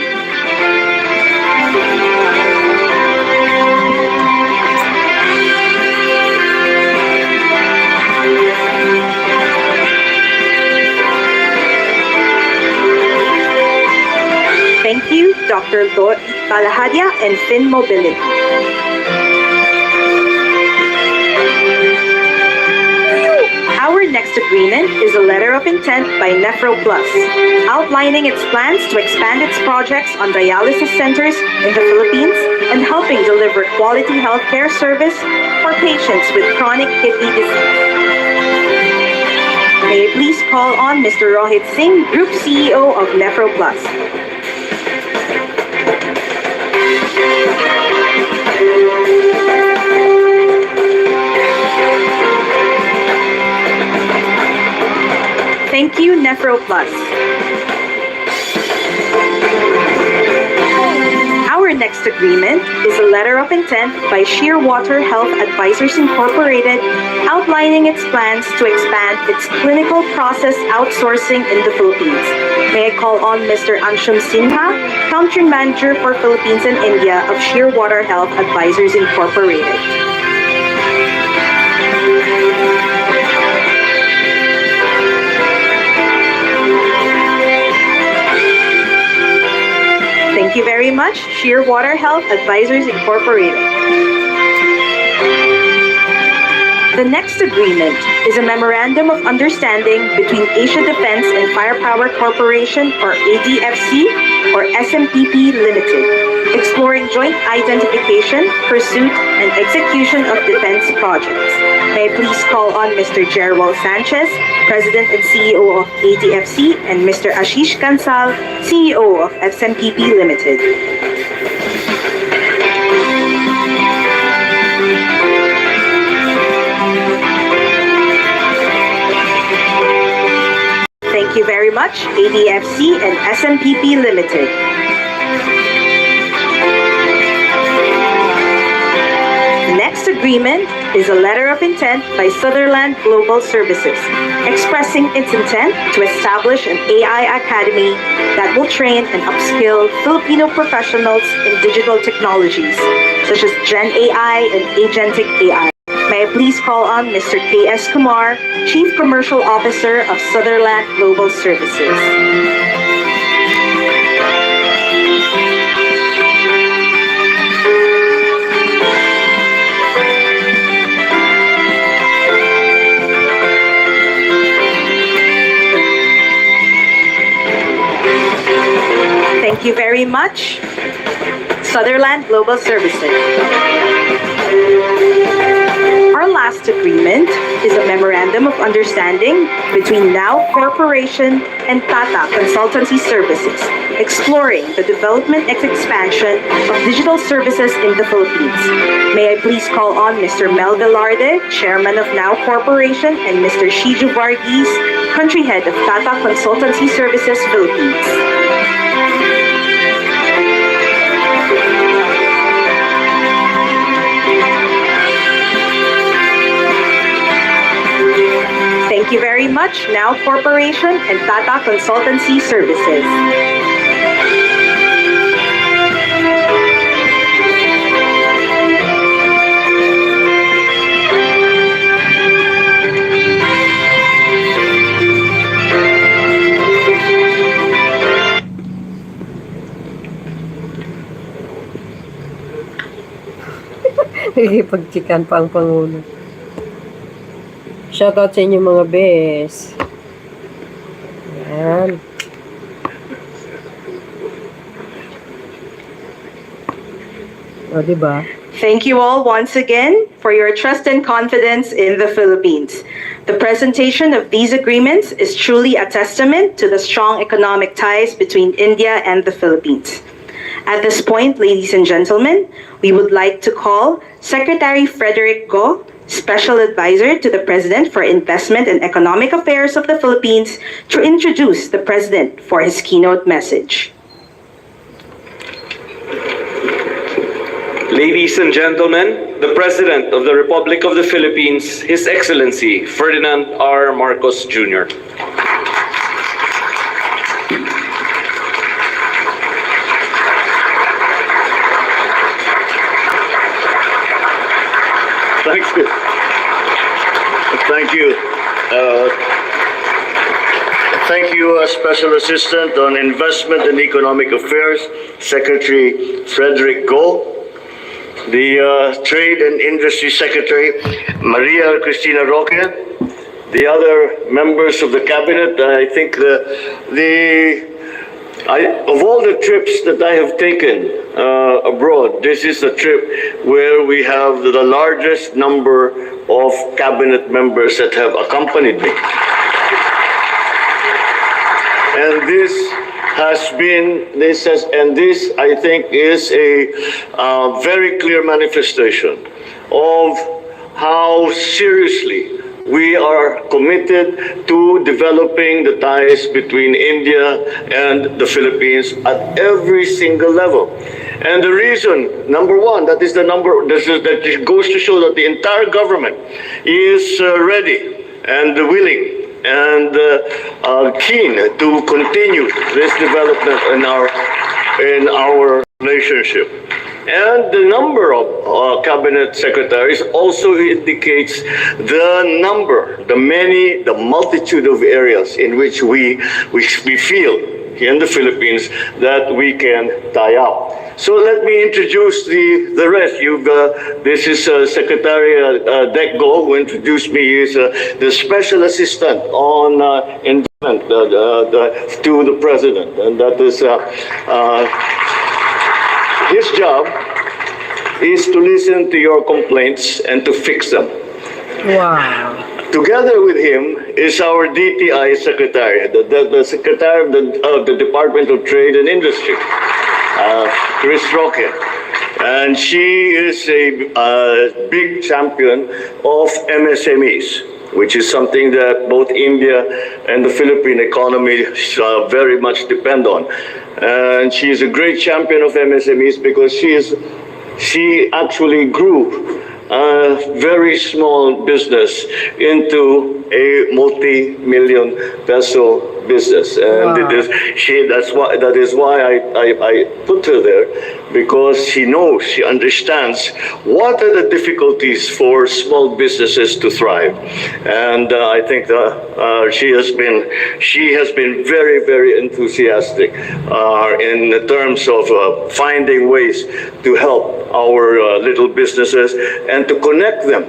Thank you, Dr. Lloyd Balahadia and Fin Mobility. Our next agreement is a letter of intent by Nephro Plus, outlining its plans to expand its projects on dialysis centers in the Philippines and helping deliver quality healthcare service for patients with chronic kidney disease. May I please call on Mr. Rohit Singh, Group CEO of Nephro Plus. Thank you, Nephro Plus. Our next agreement is a letter of intent by Shearwater Health Advisors Incorporated, outlining its plans to expand its clinical process outsourcing in the Philippines. May I call on Mr. Anshum Sinha, Country Manager for Philippines and India of Shearwater Health Advisors Incorporated. Thank you very much, Shearwater Health Advisors Incorporated. The next agreement is a memorandum of understanding between Asia Defense and Firepower Corporation, or ADFC, or SMPP Limited, exploring joint identification, pursuit, and execution of defense projects. May I please call on Mr. Jerwal Sanchez, President and CEO of ADFC, and Mr. Ashish Kansal, CEO of SMPP Limited. Thank you very much, ADFC and SMPP Limited. The next agreement is a letter of intent by Sutherland Global Services, expressing its intent to establish an AI academy that will train and upskill Filipino professionals in digital technologies, such as Gen AI and Agentic AI. May I please call on Mr. K.S. Kumar, Chief Commercial Officer of Sutherland Global Services. Thank you very much. Sutherland Global Services. Our last agreement is a memorandum of understanding between Now Corporation and Tata Consultancy Services, exploring the development and expansion of digital services in the Philippines. May I please call on Mr. Mel Velarde, Chairman of Now Corporation, and Mr. Shiju Varghese, Country Head of Tata Consultancy Services Philippines. Thank you very much, Now Corporation and Tata Consultancy Services. Nakikipagchikan pa ang Pangulo. Shoutout sa inyo mga bes. Yan. O, diba? Thank you all once again for your trust and confidence in the Philippines. The presentation of these agreements is truly a testament to the strong economic ties between India and the Philippines. At this point, ladies and gentlemen, we would like to call Secretary Frederick Go, Special Advisor to the President for Investment and Economic Affairs of the Philippines, to introduce the President for his keynote message. Ladies and gentlemen, the President of the Republic of the Philippines, His Excellency Ferdinand R. Marcos Jr. Thank you. Thank you. Thank you, Special Assistant on Investment and Economic Affairs, Secretary Frederick Go. The Trade and Industry Secretary, Maria Cristina Roque. The other members of the Cabinet. I think of all the trips that I have taken abroad, this is a trip where we have the largest number of cabinet members that have accompanied me. And this I think is a very clear manifestation of how seriously we are committed to developing the ties between India and the Philippines at every single level. And the reason, number one, that goes to show that the entire government is ready and willing and keen to continue this development in our relationship. And the number of cabinet secretaries also indicates the multitude of areas in which we feel in the Philippines that we can tie up. So let me introduce the rest. This is Secretary Dekgo, who introduced me. He is the Special Assistant on Investment to the President, and that is his job is to listen to your complaints and to fix them. Wow. Together with him is our DTI Secretary, the Secretary of the Department of Trade and Industry, Chris Roque. And she is a big champion of MSMEs, which is something that both India and the Philippine economy very much depend on. And she is a great champion of MSMEs because she actually grew a very small business into a multi-million peso business, and wow. that is why I put her there, because she understands what are the difficulties for small businesses to thrive, and I think she has been very, very enthusiastic in terms of finding ways to help our little businesses and to connect them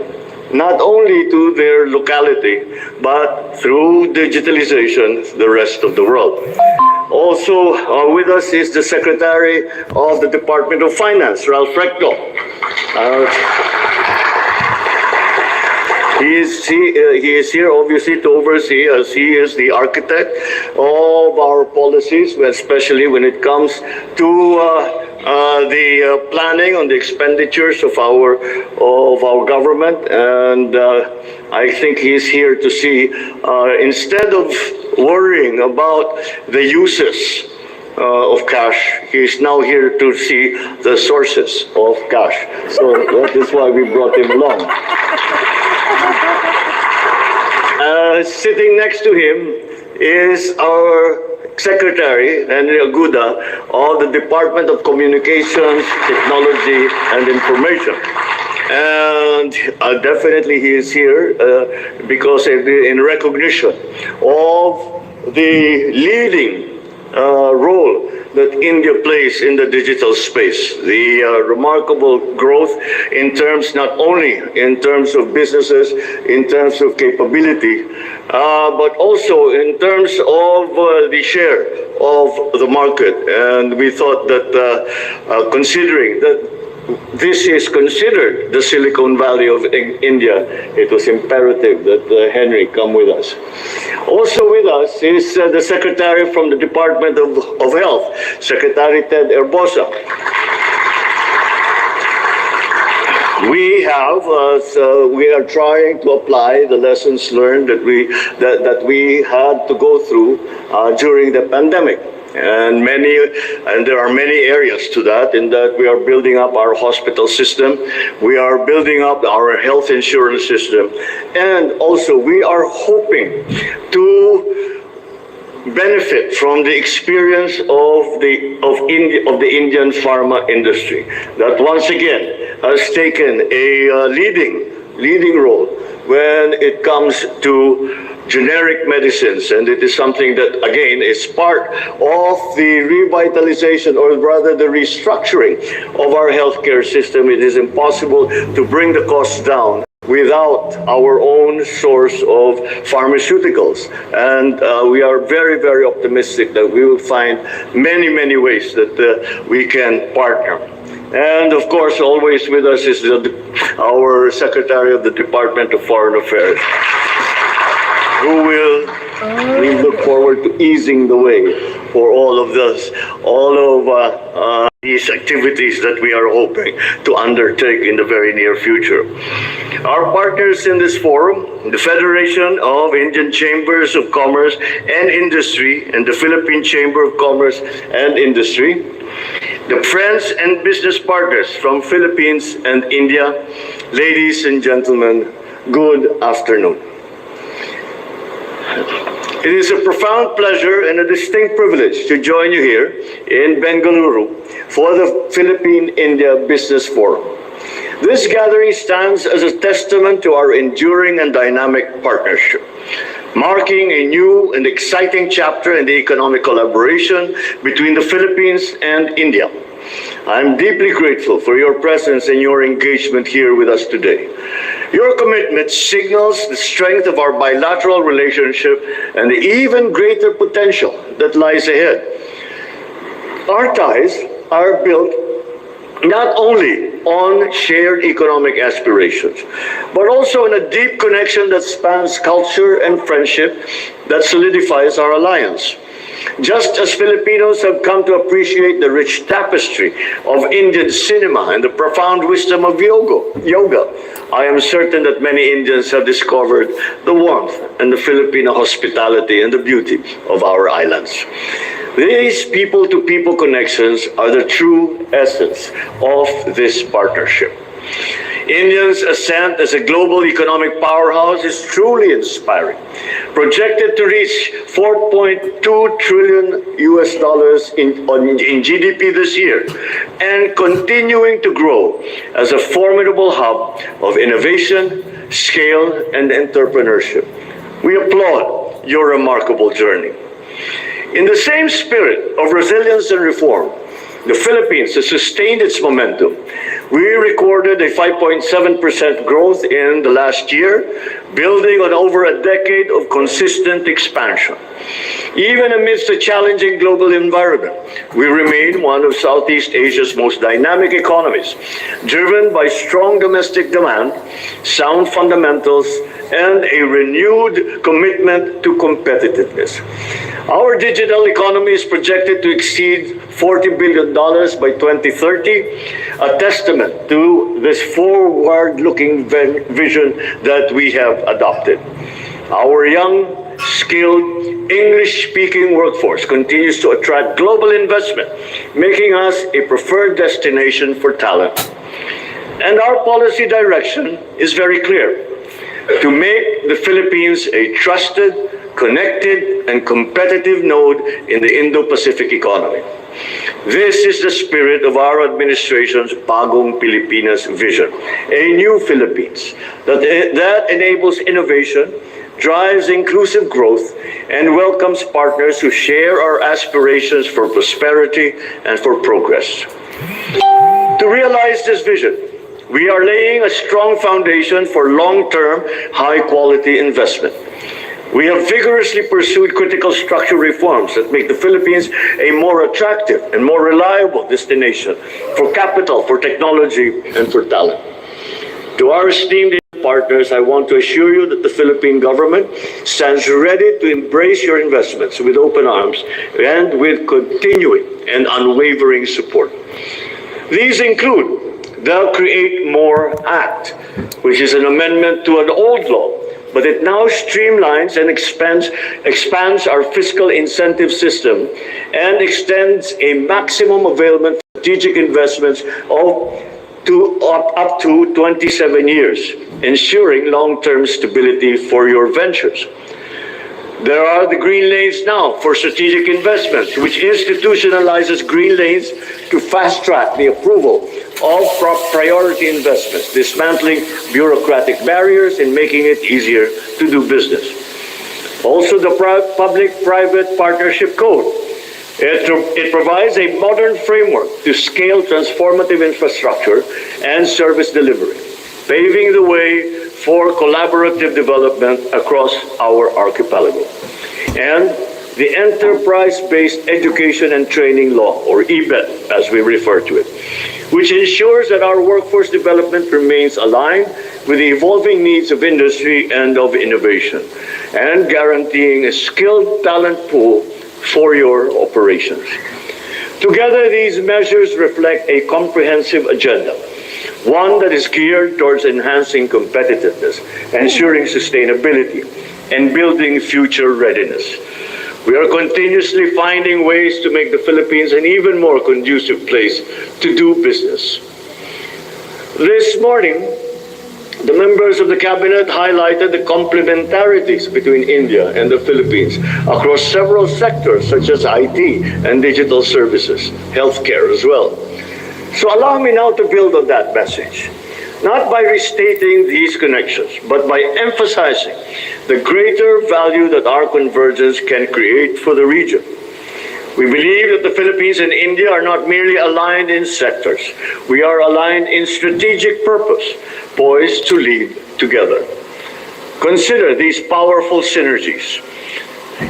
not only to their locality, but through digitalization, the rest of the world. Also with us is the Secretary of the Department of Finance, Ralph Recto. He is here obviously to oversee, as he is the architect of our policies, especially when it comes to the planning on the expenditures of our government. And I think he's here to see, instead of worrying about the uses of cash, he's now here to see the sources of cash. So that is why we brought him along. Sitting next to him is our Secretary, Henry Aguda, of the Department of Communications, Technology, and Information. And definitely he is here because in recognition of the leading role that India plays in the digital space, the remarkable growth in terms, not only in terms of businesses, in terms of capability, but also in terms of the share of the market. And we thought that considering that this is considered the Silicon Valley of India, it was imperative that Henry come with us. Also with us is the Secretary from the Department of Health, Secretary Ted Herbosa. We are trying to apply the lessons learned that we had to go through during the pandemic. And there are many areas to that, in that we are building up our hospital system, we are building up our health insurance system, and also we are hoping to benefit from the experience of the Indian pharma industry, that once again has taken a leading role when it comes to generic medicines. And it is something that, again, is part of the revitalization, or rather the restructuring of our healthcare system. It is impossible to bring the costs down without our own source of pharmaceuticals. And we are very, very optimistic that we will find many ways that we can partner. And of course, always with us is our Secretary of the Department of Foreign Affairs, who we look forward to easing the way for all of these activities that we are hoping to undertake in the very near future. Our partners in this forum, the Federation of Indian Chambers of Commerce and Industry and the Philippine Chamber of Commerce and Industry, the friends and business partners from Philippines and India, ladies and gentlemen, good afternoon. It is a profound pleasure and a distinct privilege to join you here in Banguluru for the Philippine-India Business Forum. This gathering stands as a testament to our enduring and dynamic partnership, marking a new and exciting chapter in the economic collaboration between the Philippines and India. I'm deeply grateful for your presence and your engagement here with us today. Your commitment signals the strength of our bilateral relationship and the even greater potential that lies ahead. Our ties are built not only on shared economic aspirations, but also in a deep connection that spans culture and friendship that solidifies our alliance. Just as Filipinos have come to appreciate the rich tapestry of Indian cinema and the profound wisdom of yoga, I am certain that many Indians have discovered the warmth and the Filipino hospitality and the beauty of our islands. These people-to-people connections are the true essence of this partnership. India's ascent as a global economic powerhouse is truly inspiring. Projected to reach $4.2 trillion in GDP this year, and continuing to grow as a formidable hub of innovation, scale, and entrepreneurship. We applaud your remarkable journey. In the same spirit of resilience and reform, the Philippines has sustained its momentum. We recorded a 5.7% growth in the last year, building on over a decade of consistent expansion. Even amidst a challenging global environment, we remain one of Southeast Asia's most dynamic economies, driven by strong domestic demand, sound fundamentals, and a renewed commitment to competitiveness. Our digital economy is projected to exceed $40 billion by 2030, a testament to this forward-looking vision that we have adopted. Our young, skilled, English-speaking workforce continues to attract global investment, making us a preferred destination for talent. And our policy direction is very clear: to make the Philippines a trusted, connected, and competitive node in the Indo-Pacific economy. This is the spirit of our administration's Bagong Pilipinas vision, a new Philippines that enables innovation, drives inclusive growth, and welcomes partners who share our aspirations for prosperity and for progress. To realize this vision, we are laying a strong foundation for long-term, high-quality investment. We have vigorously pursued critical structural reforms that make the Philippines a more attractive and more reliable destination for capital, for technology, and for talent. To our esteemed partners, I want to assure you that the Philippine government stands ready to embrace your investments with open arms and with continuing and unwavering support. These include the Create More Act, which is an amendment to an old law, but it now streamlines and expands our fiscal incentive system and extends a maximum availment for strategic investments up to 27 years, ensuring long-term stability for your ventures. There are the green lanes now for strategic investments, which institutionalizes green lanes to fast-track the approval of priority investments, dismantling bureaucratic barriers and making it easier to do business. Also, the Public-Private Partnership Code. It provides a modern framework to scale transformative infrastructure and service delivery, paving the way for collaborative development across our archipelago. And the Enterprise-Based Education and Training Law, or EBET as we refer to it, which ensures that our workforce development remains aligned with the evolving needs of industry and of innovation, and guaranteeing a skilled talent pool for your operations. Together, these measures reflect a comprehensive agenda, one that is geared towards enhancing competitiveness, ensuring sustainability, and building future readiness. We are continuously finding ways to make the Philippines an even more conducive place to do business. This morning, the members of the cabinet highlighted the complementarities between India and the Philippines across several sectors such as IT and digital services, healthcare as well. So allow me now to build on that message, not by restating these connections, but by emphasizing the greater value that our convergence can create for the region. We believe that the Philippines and India are not merely aligned in sectors. We are aligned in strategic purpose, poised to lead together. Consider these powerful synergies.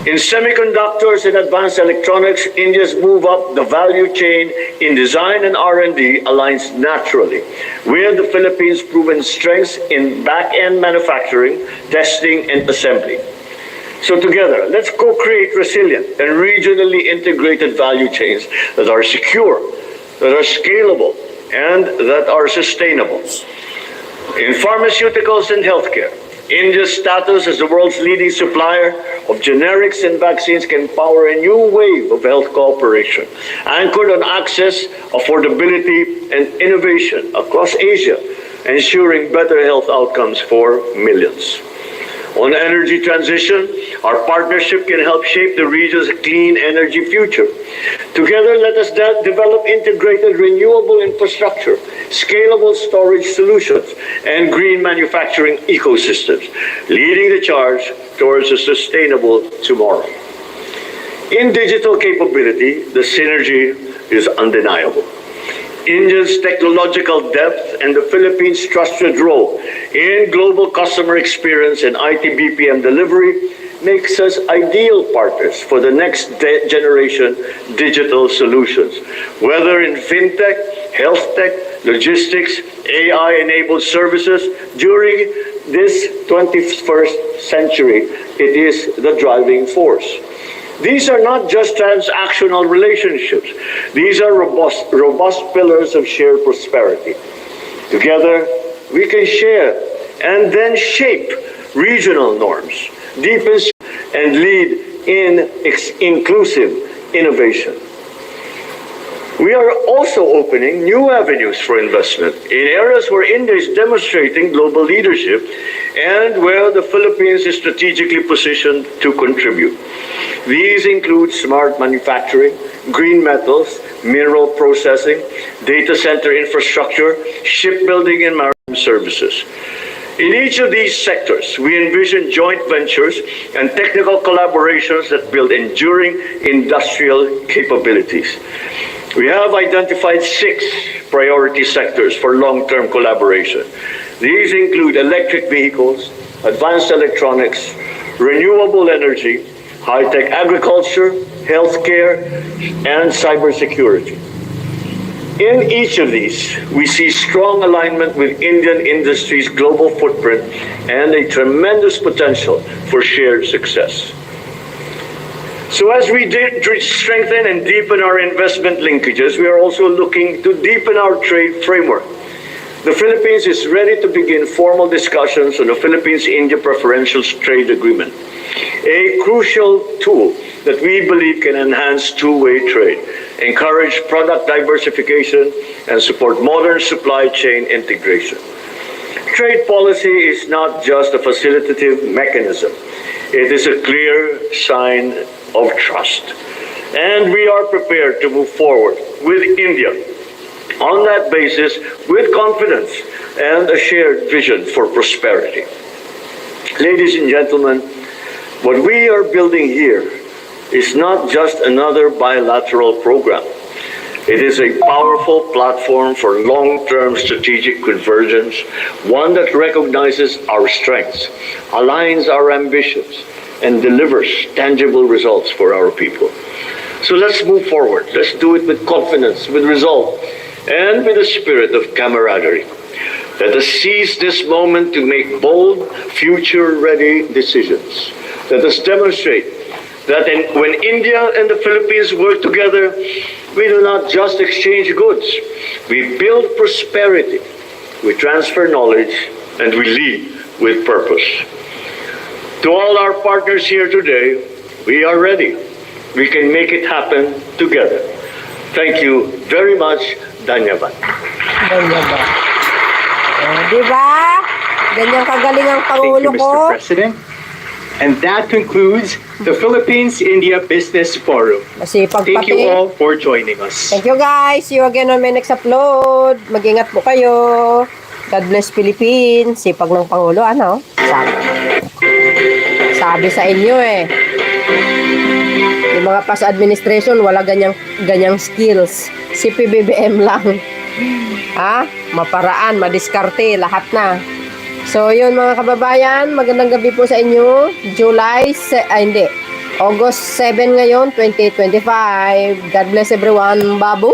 In semiconductors and advanced electronics, India's move up the value chain in design and R&D aligns naturally with the Philippines' proven strengths in back-end manufacturing, testing, and assembly. So together, let's co-create resilient and regionally integrated value chains that are secure, that are scalable, and that are sustainable. In pharmaceuticals and healthcare, India's status as the world's leading supplier of generics and vaccines can power a new wave of health cooperation, anchored on access, affordability, and innovation across Asia, ensuring better health outcomes for millions. On energy transition, our partnership can help shape the region's clean energy future. Together, let us develop integrated renewable infrastructure, scalable storage solutions, and green manufacturing ecosystems, leading the charge towards a sustainable tomorrow. In digital capability, the synergy is undeniable. India's technological depth and the Philippines' trusted role in global customer experience and IT BPM delivery makes us ideal partners for the next generation digital solutions. Whether in fintech, health tech, logistics, AI-enabled services, during this 21st century, it is the driving force. These are not just transactional relationships. These are robust pillars of shared prosperity. Together, we can share and then shape regional norms, deepen and lead in inclusive innovation. We are also opening new avenues for investment in areas where India is demonstrating global leadership and where the Philippines is strategically positioned to contribute. These include smart manufacturing, green metals, mineral processing, data center infrastructure, shipbuilding, and maritime services. In each of these sectors, we envision joint ventures and technical collaborations that build enduring industrial capabilities. We have identified 6 priority sectors for long-term collaboration. These include electric vehicles, advanced electronics, renewable energy, high-tech agriculture, healthcare, and cybersecurity. In each of these, we see strong alignment with Indian industry's global footprint and a tremendous potential for shared success. So as we strengthen and deepen our investment linkages, we are also looking to deepen our trade framework. The Philippines is ready to begin formal discussions on the Philippines-India Preferential Trade Agreement, a crucial tool that we believe can enhance two-way trade, encourage product diversification, and support modern supply chain integration. Trade policy is not just a facilitative mechanism. It is a clear sign of trust. And we are prepared to move forward with India on that basis with confidence and a shared vision for prosperity. Ladies and gentlemen, what we are building here is not just another bilateral program. It is a powerful platform for long-term strategic convergence, one that recognizes our strengths, aligns our ambitions, and delivers tangible results for our people. So let's move forward. Let's do it with confidence, with resolve, and with a spirit of camaraderie. Let us seize this moment to make bold, future-ready decisions. Let us demonstrate that when India and the Philippines work together, we do not just exchange goods. We build prosperity, we transfer knowledge, and we lead with purpose. To all our partners here today, we are ready. We can make it happen together. Thank you very much. Dhanyavad. Dhanyavad. Diba? Ganyan kagaling ang Thank Pangulo you, ko. Mr. President. And that concludes the Philippines-India Business Forum. Masipag Thank you pati. all for joining us. Thank you guys. See you again on my next upload. Mag-ingat po kayo. God bless Philippines. Sipag ng Pangulo, ano? Sabi sa inyo eh. Yung mga past administration, wala ganyang skills. Si PBBM lang. Ha? Maparaan, madiskarte, lahat na. So, yun mga kababayan, magandang gabi po sa inyo. August 7 ngayon, 2025. God bless everyone. Babu!